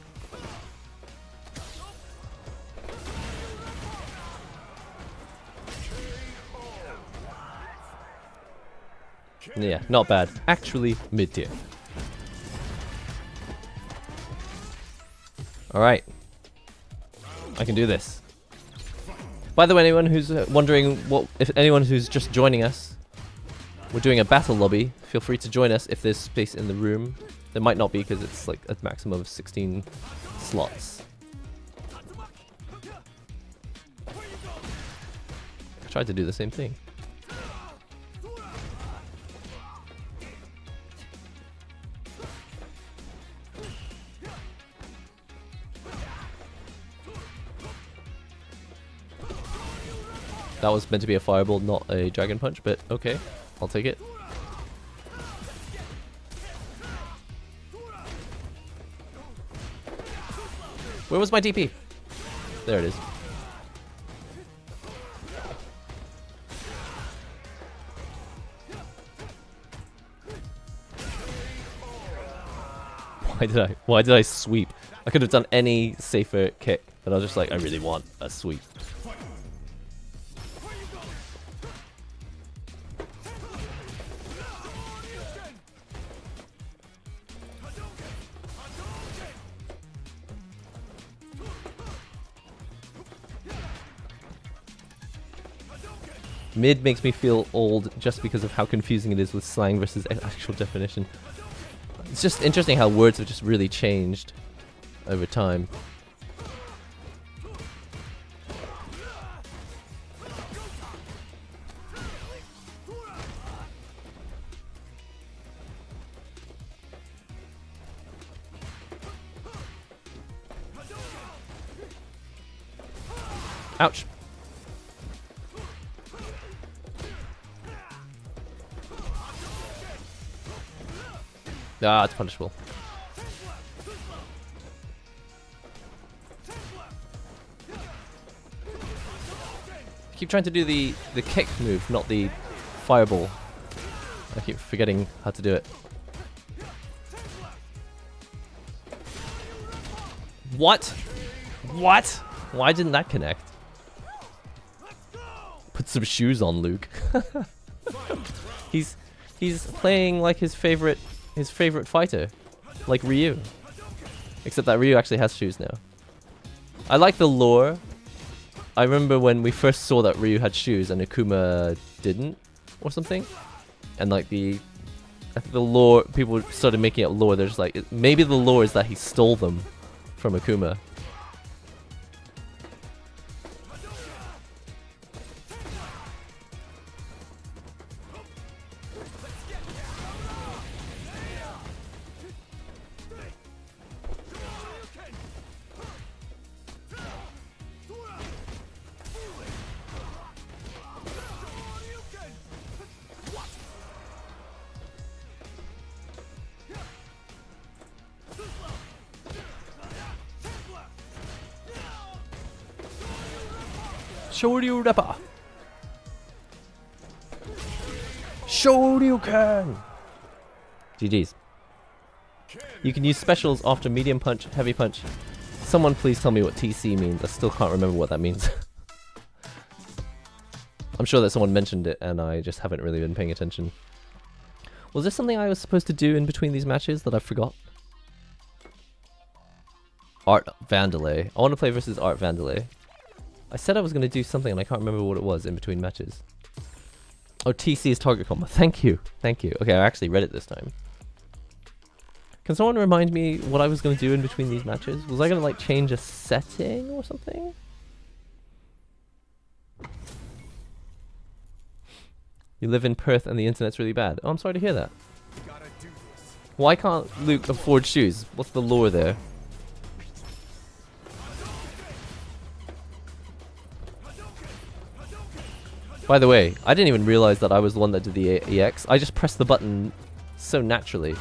Yeah, not bad. Actually, mid-tier. Alright. I can do this. By the way, anyone who's wondering if anyone who's just joining us, we're doing a battle lobby. Feel free to join us if there's space in the room. There might not be because it's like a maximum of 16 slots. I tried to do the same thing. That was meant to be a fireball, not a dragon punch, but okay, I'll take it. Where was my DP? There it is. Why did I sweep? I could have done any safer kick, but I was just like, I really want a sweep. Mid makes me feel old just because of how confusing it is with slang versus actual definition. It's just interesting how words have just really changed over time. Ouch. Ah, it's punishable. I keep trying to do the kick move, not the fireball. I keep forgetting how to do it. What? What? Why didn't that connect? Put some shoes on, Luke. He's playing like his favorite fighter, like Ryu. Except that Ryu actually has shoes now. I like the lore. I remember when we first saw that Ryu had shoes and Akuma didn't, or something. And like the lore, people started making up lore. There's like, maybe the lore is that he stole them from Akuma. Shoryuken! Shoryuken! GG's. You can use specials after medium punch, heavy punch. Someone please tell me what TC means. I still can't remember what that means. I'm sure that someone mentioned it and I just haven't really been paying attention. Was there something I was supposed to do in between these matches that I forgot? Art Vandalay. I want to play versus Art Vandalay. I said I was going to do something and I can't remember what it was in between matches. Oh, TC is target combo. Thank you. Thank you. Okay, I actually read it this time. Can someone remind me what I was going to do in between these matches? Was I going to like change a setting or something? You live in Perth and the internet's really bad. Oh, I'm sorry to hear that. Why can't Luke afford shoes? What's the lore there? By the way, I didn't even realize that I was the one that did the EX. I just pressed the button so naturally.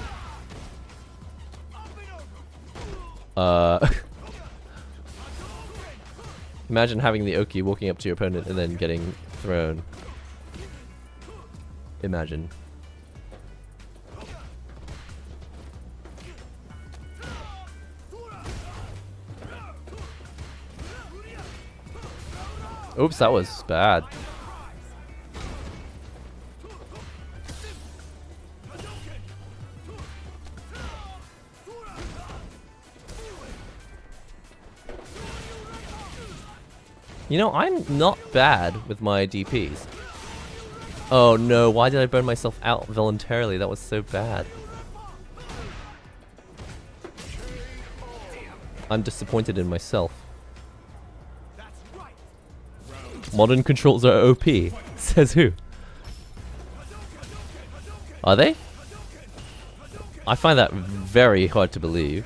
Imagine having the Oki walking up to your opponent and then getting thrown. Imagine. Oops, that was bad. You know, I'm not bad with my DPs. Oh no, why did I burn myself out voluntarily? That was so bad. I'm disappointed in myself. Modern controls are OP. Says who? Are they? I find that very hard to believe.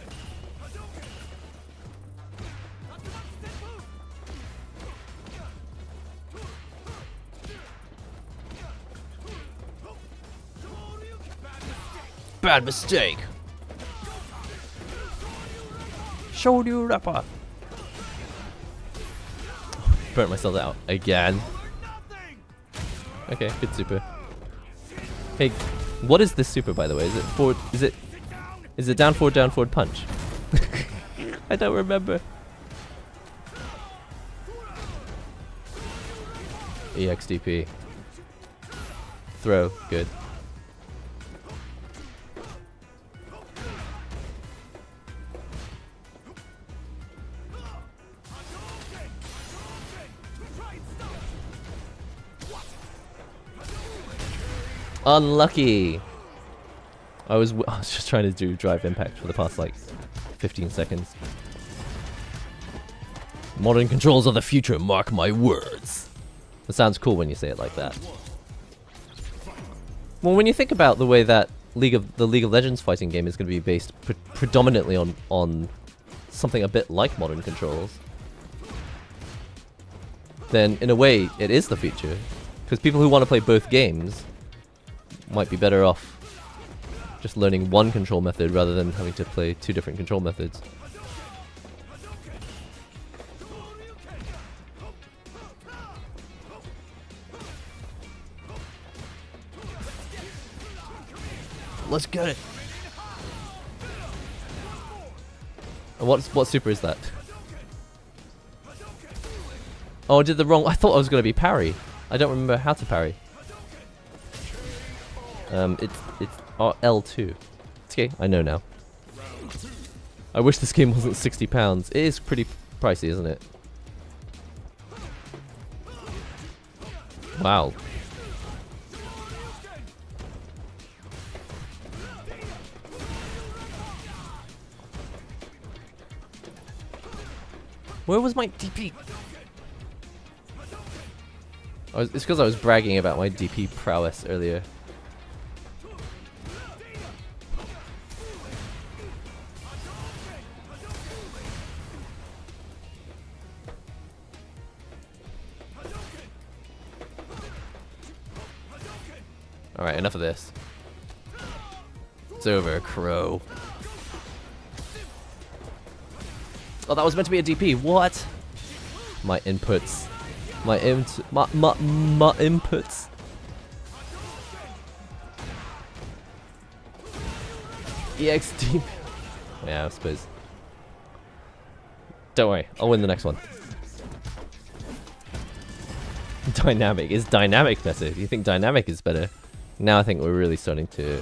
Bad mistake. Shoulder rapper. Burnt myself out again. Okay, good super. Hey, what is this super, by the way? Is it forward? Is it down forward punch? I don't remember. EXDP. Throw, good. Unlucky. I was just trying to do drive impact for the past like 15 seconds. Modern controls are the future, mark my words. It sounds cool when you say it like that. Well, when you think about the way that the League of Legends fighting game is going to be based predominantly on something a bit like modern controls. then in a way it is the future. Because people who want to play both games might be better off just learning one control method rather than having to play two different control methods. Let's get it! And what super is that? Oh, I did the wrong. I thought I was going to be parry. I don't remember how to parry. It's L2. It's okay, I know now. I wish this game wasn't £60. It is pretty pricey, isn't it? Wow. Where was my DP? It's because I was bragging about my DP prowess earlier. Alright, enough of this. It's over, Crow. Oh, that was meant to be a DP. What? My inputs. My inputs. EXD. Yeah, I suppose. Don't worry, I'll win the next one. Dynamic. Is dynamic better? Do you think dynamic is better? Now I think we're really starting to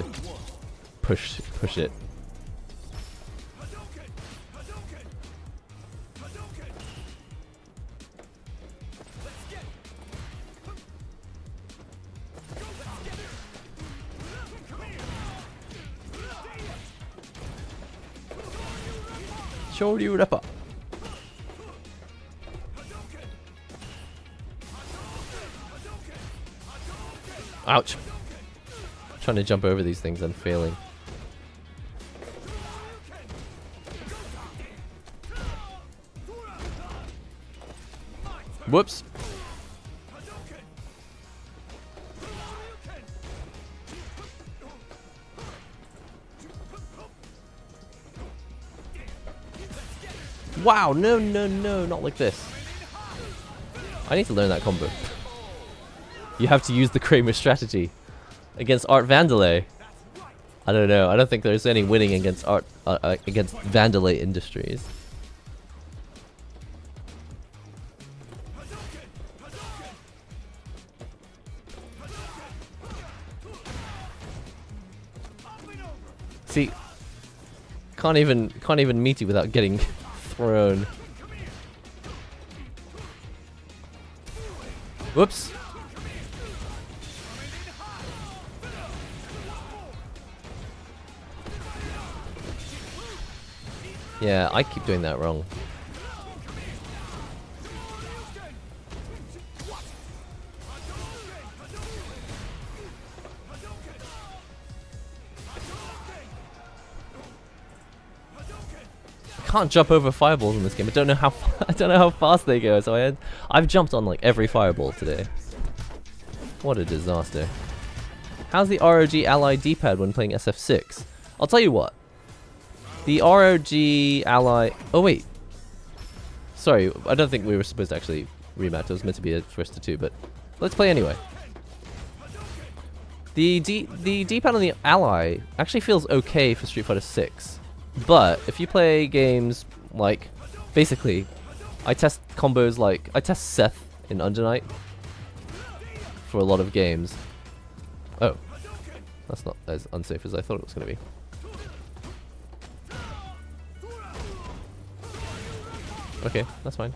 push it. Shoryuu Rapper. Ouch. Trying to jump over these things and failing. Whoops. Wow, no, not like this. I need to learn that combo. You have to use the Kramer strategy against Art Vandelay. I don't know. I don't think there's any winning against against Vandelay Industries. See, can't even meet you without getting thrown. Whoops. Yeah, I keep doing that wrong. I can't jump over fireballs in this game. I don't know how fast they go. So I've jumped on like every fireball today. What a disaster. How's the ROG Ally D-pad when playing SF6? I'll tell you what. The ROG Ally... Oh wait. Sorry, I don't think we were supposed to actually rematch. It was meant to be a first to two, but let's play anyway. The D-pad on the Ally actually feels okay for Street Fighter 6. But if you play games like... Basically, I test combos like... I test Seth in Under Night for a lot of games. Oh. That's not as unsafe as I thought it was going to be. Okay, that's fine.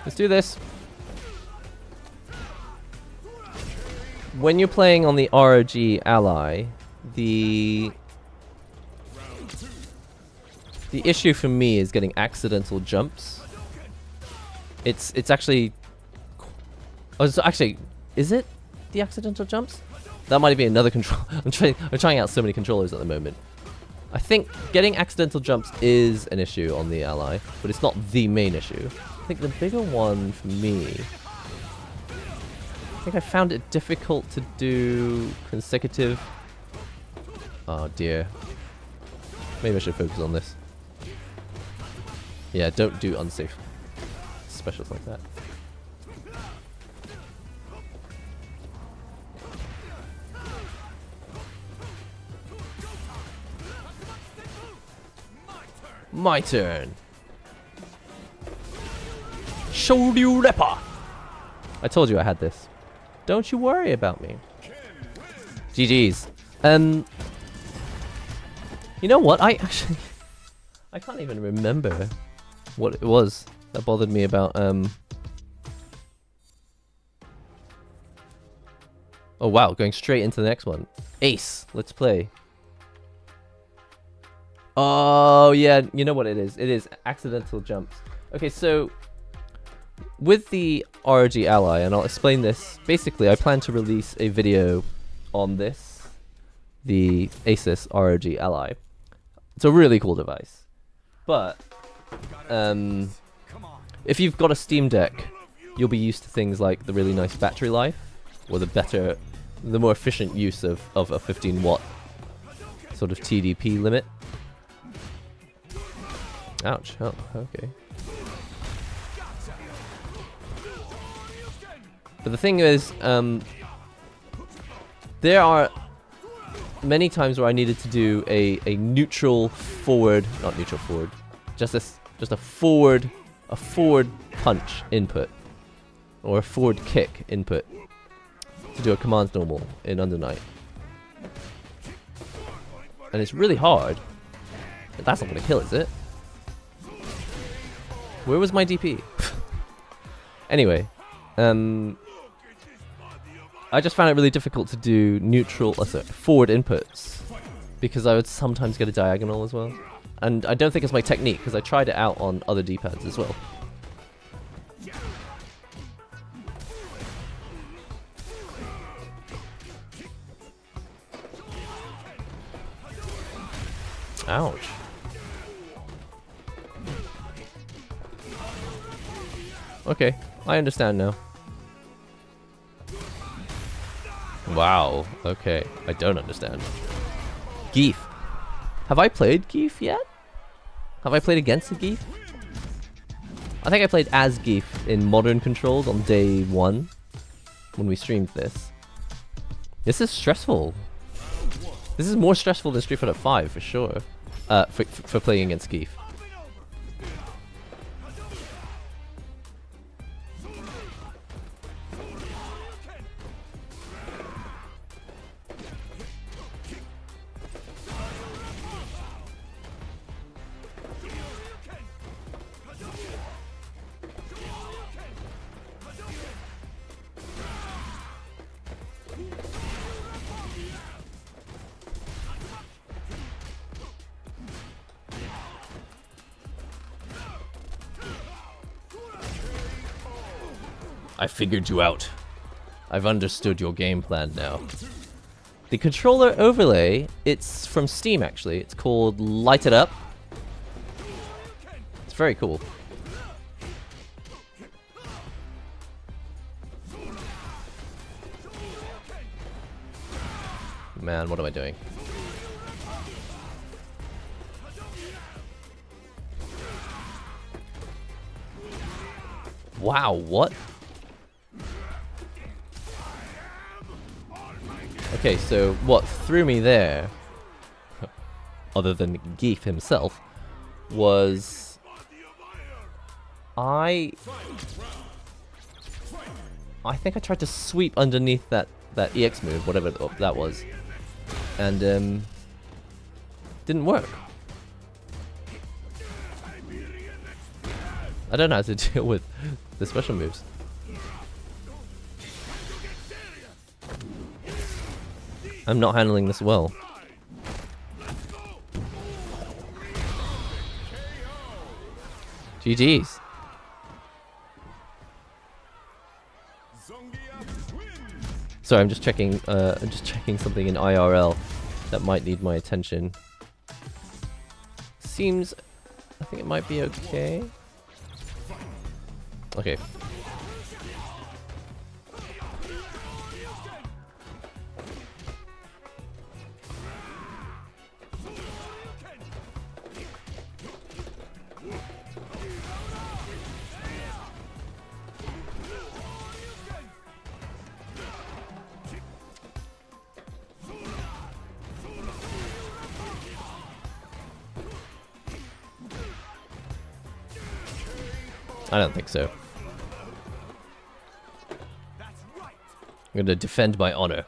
Let's do this. When you're playing on the ROG Ally, the The issue for me is getting accidental jumps. It's actually... Oh, it's actually... Is it the accidental jumps? That might be another control. I'm trying out so many controllers at the moment. I think getting accidental jumps is an issue on the ally, but it's not the main issue. I think the bigger one for me... I think I found it difficult to do consecutive... Oh dear. Maybe I should focus on this. Yeah, don't do unsafe specials like that. My turn. Shoryu Repper. I told you I had this. Don't you worry about me. GG's. You know what? I can't even remember what it was that bothered me about Oh wow, going straight into the next one. Ace, let's play. Oh yeah, you know what it is. It is accidental jumps. Okay, so with the ROG Ally, and I'll explain this. Basically, I plan to release a video on this, the Asus ROG Ally. It's a really cool device. But if you've got a Steam Deck, you'll be used to things like the really nice battery life, or the more efficient use of a 15 watt sort of TDP limit. Ouch. Oh, okay. But the thing is, there are many times where I needed to do a neutral forward, not neutral forward, just a forward punch input, or a forward kick input to do a command normal in Under Night. And it's really hard. But that's not gonna kill, is it? Where was my DP? Anyway, I just found it really difficult to do forward inputs, because I would sometimes get a diagonal as well. And I don't think it's my technique, because I tried it out on other D-pads as well. Ouch. Okay, I understand now. Wow, okay, I don't understand. Geef. Have I played Geef yet? Have I played against a Geef? I think I played as Geef in Modern Controls on day 1, when we streamed this. This is stressful. This is more stressful than Street Fighter 5 for sure. For playing against Geef. I figured you out. I've understood your game plan now. The controller overlay, it's from Steam actually. It's called Light It Up. It's very cool. Man, what am I doing? Wow, what? Okay, so what threw me there, other than Geef himself, was I think I tried to sweep underneath that EX move, whatever that was, and didn't work. I don't know how to deal with the special moves. I'm not handling this well. GG's. Sorry, I'm just checking something in IRL that might need my attention. Seems, I think it might be okay. Okay. I don't think so. I'm gonna defend my honor.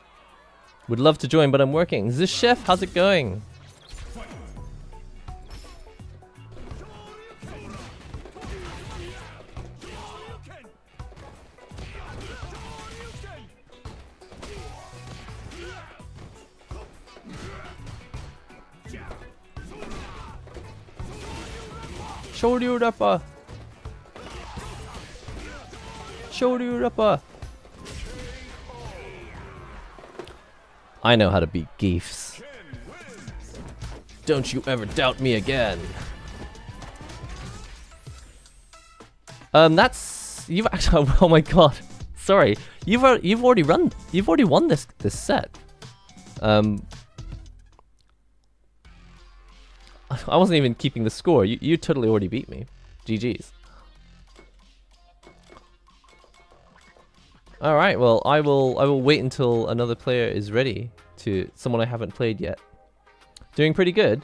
Would love to join, but I'm working. This chef, how's it going? Shoryurappa. Shoryurappa. I know how to beat geefs. Don't you ever doubt me again. That's you've actually. Oh my god. Sorry. You've already won this set. I wasn't even keeping the score. You totally already beat me. GG's. All right. Well, I will wait until another player is ready. To someone I haven't played yet. Doing pretty good.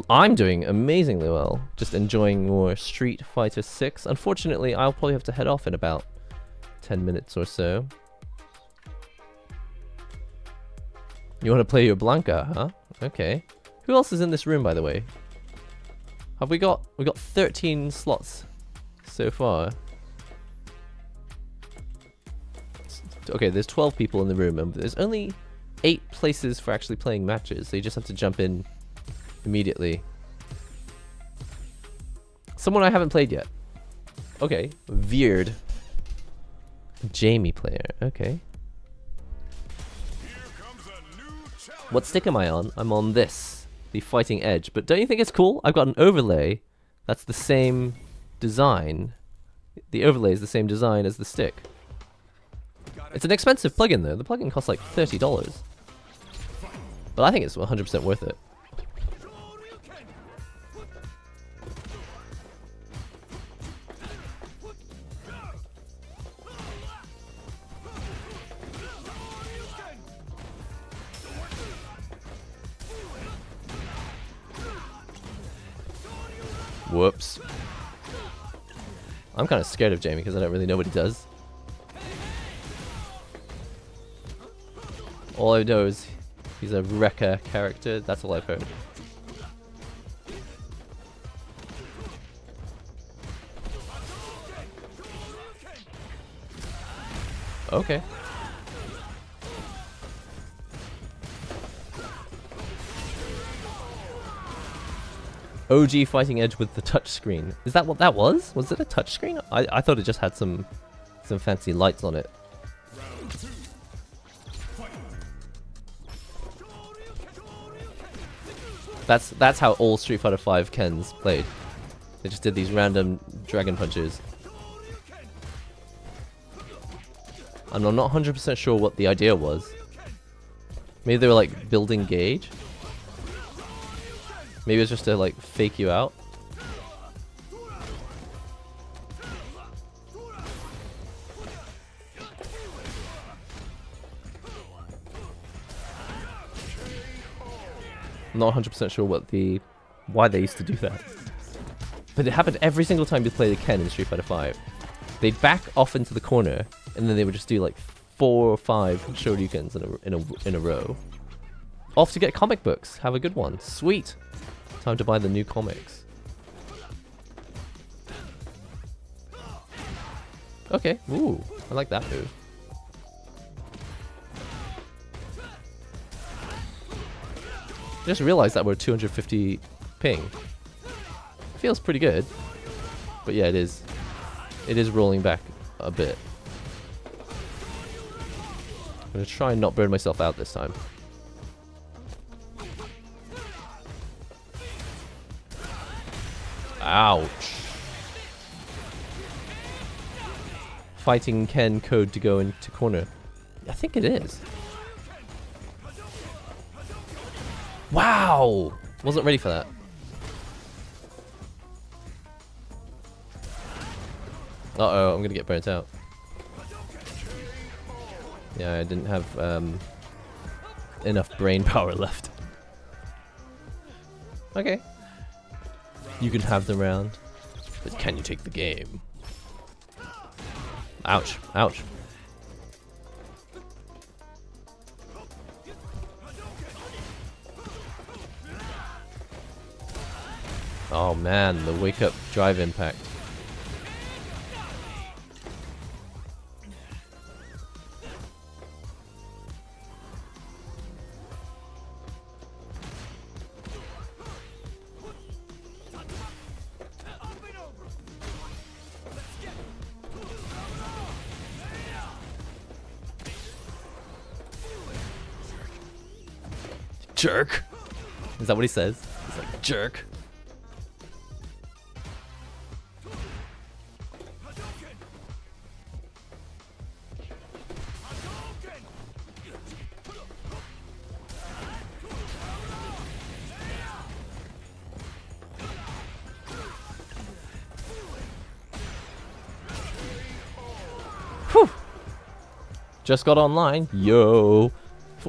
I'm doing amazingly well. Just enjoying more Street Fighter 6. Unfortunately, I'll probably have to head off in about 10 minutes or so. You want to play your Blanca, huh? Okay. Who else is in this room, by the way? We got 13 slots so far. Okay, there's 12 people in the room, and there's only 8 places for actually playing matches, so you just have to jump in immediately. Someone I haven't played yet. Okay, Veered. Jamie player, okay. What stick am I on? I'm on this, the Fighting Edge. But don't you think it's cool? I've got an overlay that's the same design. The overlay is the same design as the stick. It's an expensive plugin though. The plugin costs like $30. But I think it's 100% worth it. Whoops. I'm kind of scared of Jamie because I don't really know what he does. All I know is he's a wrecker character. That's all I've heard. Okay. OG Fighting Edge with the touchscreen. Is that what that was? Was it a touchscreen? I thought it just had some fancy lights on it. That's how all Street Fighter V Kens played. They just did these random dragon punches. And I'm not 100% sure what the idea was. Maybe they were like building gauge. Maybe it was just to like fake you out. I'm not 100% sure why they used to do that. But it happened every single time you play the Ken in Street Fighter V. They'd back off into the corner, and then they would just do like 4 or 5 Shoryukens in a row. Off to get comic books. Have a good one. Sweet. Time to buy the new comics. Okay. Ooh, I like that move. Just realized that we're 250 ping. Feels pretty good. But yeah, it is. It is rolling back a bit. I'm gonna try and not burn myself out this time. Ouch. Fighting Ken code to go into corner. I think it is. Wow! Wasn't ready for that. Uh-oh, I'm gonna get burnt out. Yeah, I didn't have enough brain power left. Okay. You can have the round, but can you take the game? Ouch, ouch. Oh man, the wake up drive impact. Jerk. Is that what he says? He's like, jerk. Whew. Just got online. Yo.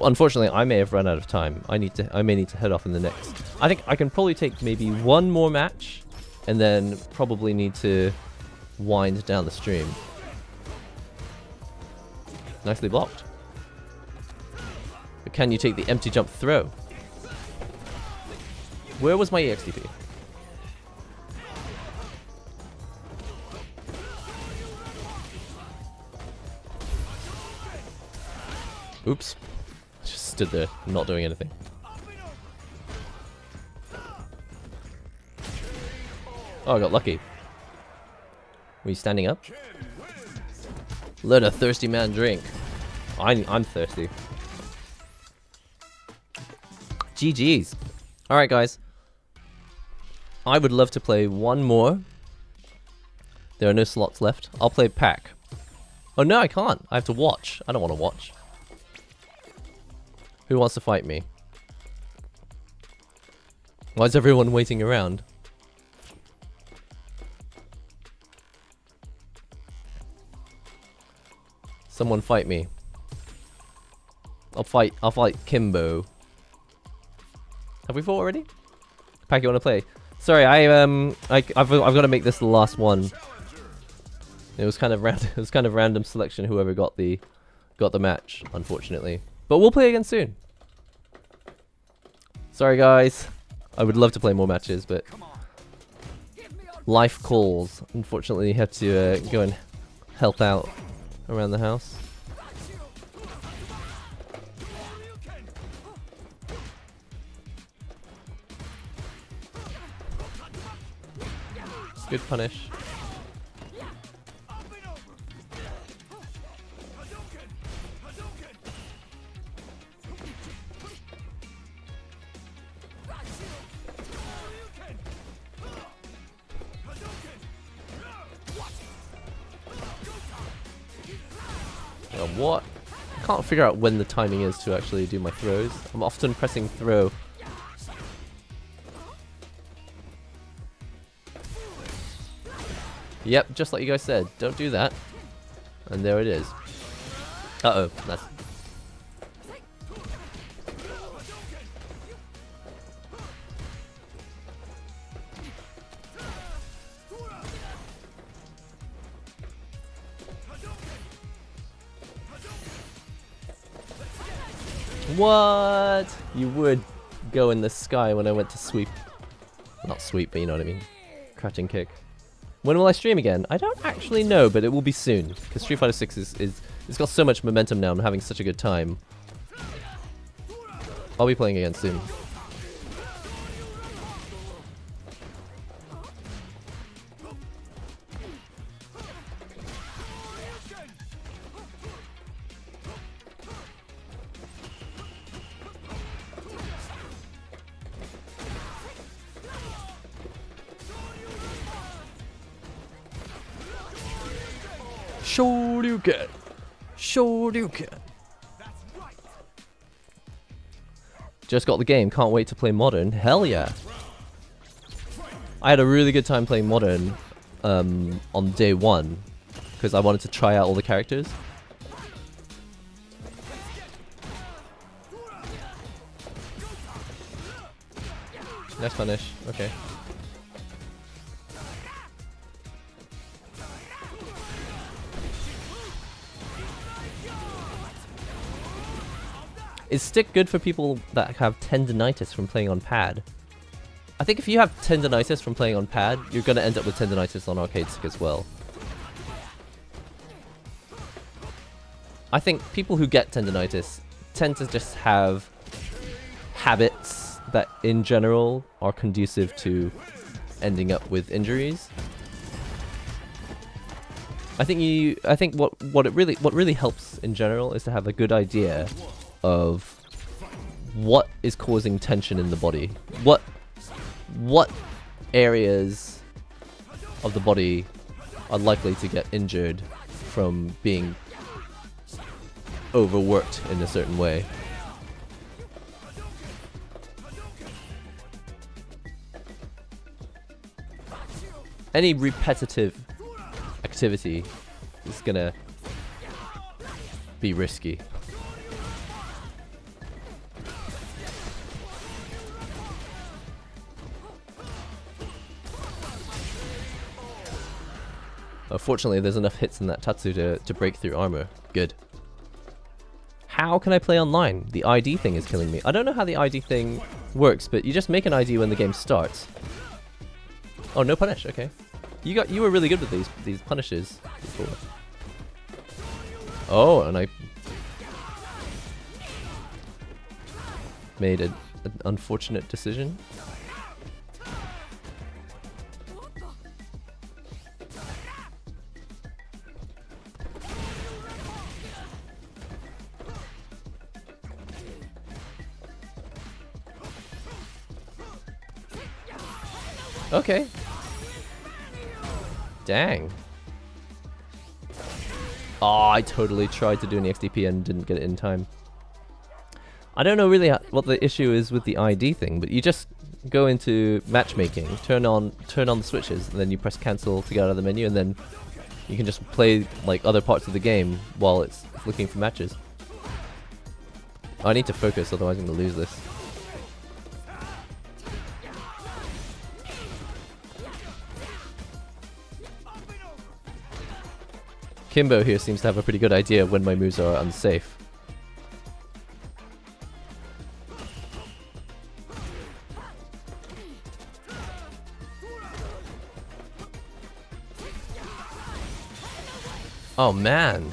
Unfortunately, I may have run out of time. I may need to head off in the next. I think I can probably take maybe one more match, and then probably need to wind down the stream. Nicely blocked. But can you take the empty jump throw? Where was my EXTP? Oops. Just stood there, not doing anything. Oh, I got lucky. Were you standing up? Let a thirsty man drink. I'm thirsty. GG's. Alright guys. I would love to play one more. There are no slots left. I'll play pack. Oh no, I can't. I have to watch. I don't want to watch. Who wants to fight me? Why is everyone waiting around? Someone fight me. I'll fight Kimbo. Have we fought already? Pack, you wanna play? Sorry, I've got to make this the last one. It was kind of random. It was kind of random selection. Whoever got the match, unfortunately. But we'll play again soon. Sorry guys. I would love to play more matches, but life calls. Unfortunately, you have to go and help out around the house. Good punish. What? I can't figure out when the timing is to actually do my throws. I'm often pressing throw. Yep, just like you guys said, don't do that. And there it is. Uh-oh, that's... What? You would go in the sky when I went to sweep. Not sweep, but you know what I mean. Crouching kick. When will I stream again? I don't actually know, but it will be soon. Because Street Fighter 6 it's got so much momentum now. I'm having such a good time. I'll be playing again soon. Shoryuken. Shoryuken. Just got the game. Can't wait to play Modern. Hell yeah. I had a really good time playing Modern on day one because I wanted to try out all the characters. Nice punish. Okay. Is stick good for people that have tendinitis from playing on pad? I think if you have tendinitis from playing on pad, you're going to end up with tendinitis on arcade stick as well. I think people who get tendinitis tend to just have habits that in general are conducive to ending up with injuries. I think what really helps in general is to have a good idea of what is causing tension in the body. What areas of the body are likely to get injured from being overworked in a certain way. Any repetitive activity is gonna be risky. Fortunately, there's enough hits in that Tatsu to break through armor. Good. How can I play online? The ID thing is killing me. I don't know how the ID thing works, but you just make an ID when the game starts. Oh, no punish. Okay. You were really good with these punishes before. Oh, and I made an unfortunate decision. Okay. Dang. Oh, I totally tried to do an XDP and didn't get it in time. I don't know really what the issue is with the ID thing, but you just go into matchmaking, turn on the switches, and then you press cancel to get out of the menu, and then you can just play like other parts of the game while it's looking for matches. I need to focus, otherwise I'm gonna lose this. Kimbo here seems to have a pretty good idea when my moves are unsafe. Oh man.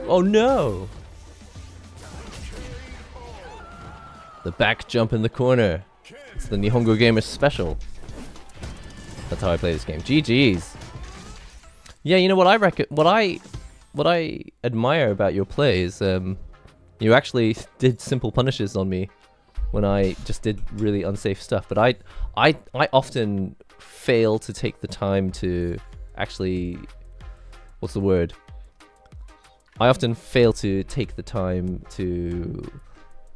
Oh no. The back jump in the corner. It's the NihongoGamer special. That's how I play this game. GG's. Yeah, you know what what I admire about your plays, you actually did simple punishes on me when I just did really unsafe stuff. But I often fail to take the time to actually, what's the word? I often fail to take the time to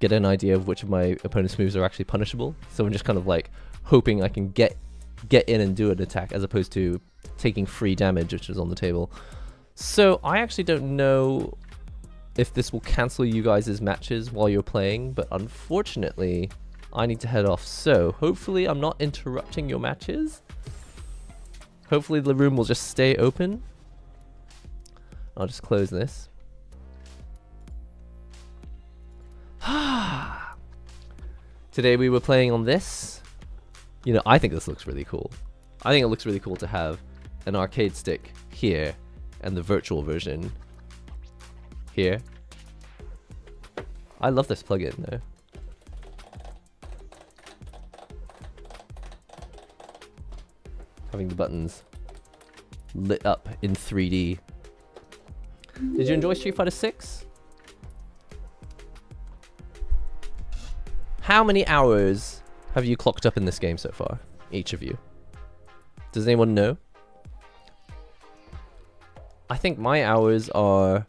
get an idea of which of my opponent's moves are actually punishable. So I'm just kind of like hoping I can get in and do an attack as opposed to taking free damage, which is on the table. So I actually don't know if this will cancel you guys' matches while you're playing, but unfortunately I need to head off. So hopefully I'm not interrupting your matches. Hopefully the room will just stay open. I'll just close this. Today we were playing on this. You know, I think this looks really cool. I think it looks really cool to have an arcade stick here and the virtual version here. I love this plugin though. Having the buttons lit up in 3D. Did you enjoy Street Fighter 6? How many hours have you clocked up in this game so far? Each of you. Does anyone know? I think my hours are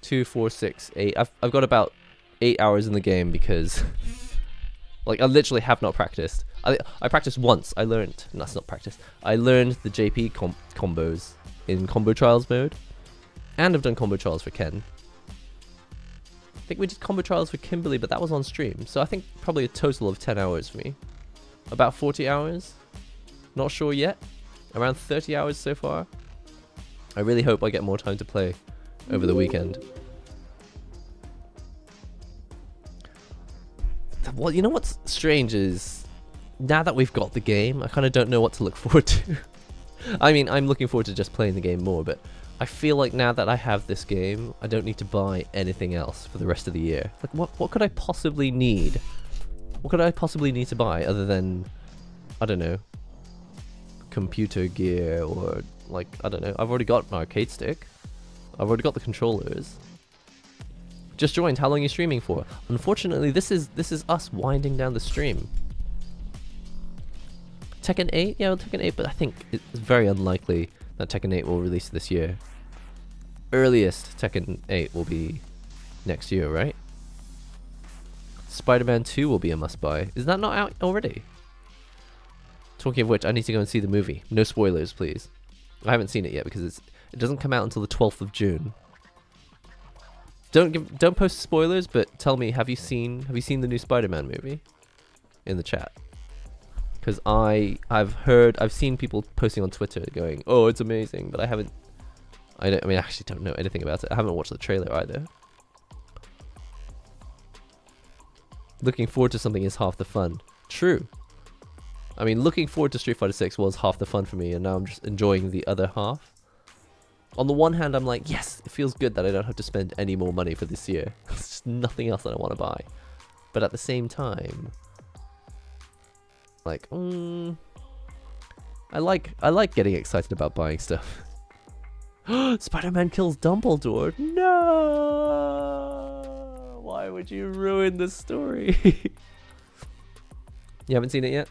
2, 4, 6, 8. I've got about 8 hours in the game because like I literally have not practiced. I practiced once. I learned. No, that's not practice. I learned the JP combos in combo trials mode, and I've done combo trials for Ken. I think we did combo trials for Kimberly, but that was on stream. So I think probably a total of 10 hours for me. About 40 hours. Not sure yet. Around 30 hours so far. I really hope I get more time to play over the weekend. Well, you know what's strange is, now that we've got the game, I kind of don't know what to look forward to. I mean, I'm looking forward to just playing the game more, but I feel like now that I have this game, I don't need to buy anything else for the rest of the year. Like, what could I possibly need? What could I possibly need to buy other than, I don't know, computer gear or, like, I don't know. I've already got an arcade stick. I've already got the controllers. Just joined. How long are you streaming for? Unfortunately, this is us winding down the stream. Tekken 8? Yeah, well, Tekken 8, but I think it's very unlikely that Tekken 8 will release this year. Earliest Tekken 8 will be next year, right? Spider-Man 2 will be a must-buy. Is that not out already? Talking of which, I need to go and see the movie. No spoilers, please. I haven't seen it yet because it doesn't come out until the 12th of June. Don't post spoilers, but tell me, have you seen the new Spider-Man movie? In the chat. Because I've seen people posting on Twitter going, "Oh, it's amazing," but I actually don't know anything about it. I haven't watched the trailer either. Looking forward to something is half the fun. True. I mean, looking forward to Street Fighter 6 was half the fun for me, and now I'm just enjoying the other half. On the one hand, I'm like, yes, it feels good that I don't have to spend any more money for this year. There's just nothing else that I want to buy. But at the same time, like, I like getting excited about buying stuff. Spider-Man kills Dumbledore. No! Why would you ruin the story? You haven't seen it yet?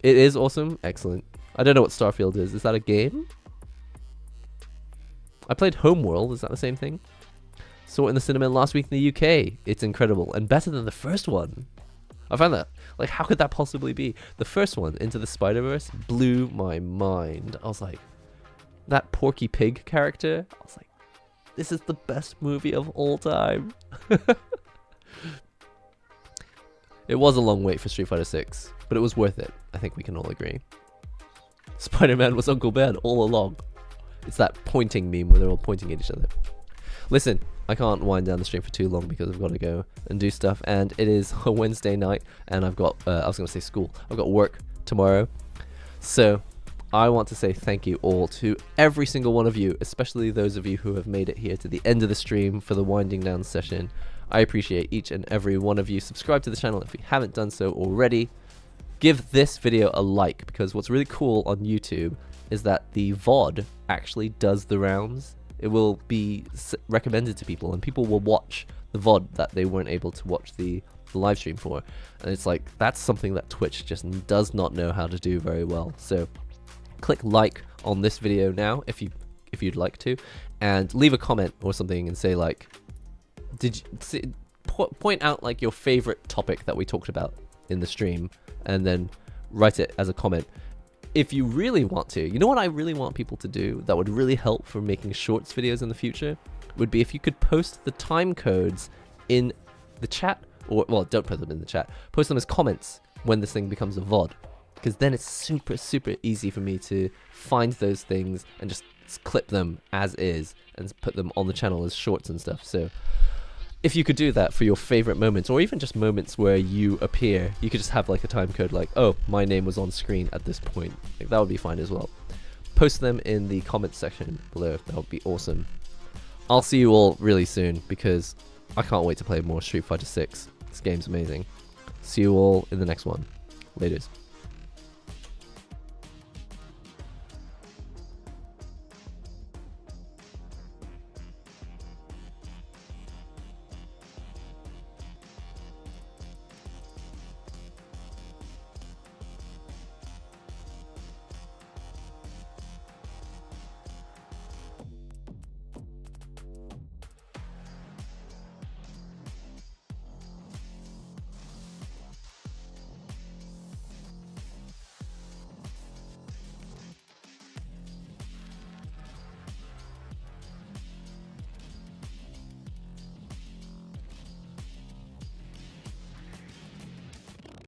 It is awesome. Excellent. I don't know what Starfield is. Is that a game? I played Homeworld. Is that the same thing? Saw it in the cinema last week in the UK. It's incredible and better than the first one. I found that. Like, how could that possibly be? The first one, Into the Spider-Verse, blew my mind. I was like, that Porky Pig character. I was like, this is the best movie of all time. It was a long wait for Street Fighter 6, but it was worth it. I think we can all agree. Spider-Man was Uncle Ben all along. It's that pointing meme where they're all pointing at each other. Listen, I can't wind down the stream for too long because I've got to go and do stuff, and it is a Wednesday night, and I've got, I was going to say school, I've got work tomorrow. So I want to say thank you all to every single one of you, especially those of you who have made it here to the end of the stream for the winding down session. I appreciate each and every one of you. Subscribe to the channel if you haven't done so already. Give this video a like, because what's really cool on YouTube is that the VOD actually does the rounds. It will be recommended to people, and people will watch the VOD that they weren't able to watch the live stream for. And it's like, that's something that Twitch just does not know how to do very well. So click like on this video now if you'd like to, and leave a comment or something and say, like, point out like your favorite topic that we talked about in the stream, and then write it as a comment. If you really want to, you know what I really want people to do that would really help for making shorts videos in the future, would be if you could post the time codes in the chat, or, well, don't put them in the chat, post them as comments when this thing becomes a VOD, because then it's super easy for me to find those things and just clip them as is and put them on the channel as shorts and stuff. So if you could do that for your favorite moments, or even just moments where you appear, you could just have like a time code like, oh, my name was on screen at this point. Like, that would be fine as well. Post them in the comments section below. That would be awesome. I'll see you all really soon, because I can't wait to play more Street Fighter 6. This game's amazing. See you all in the next one. Laters.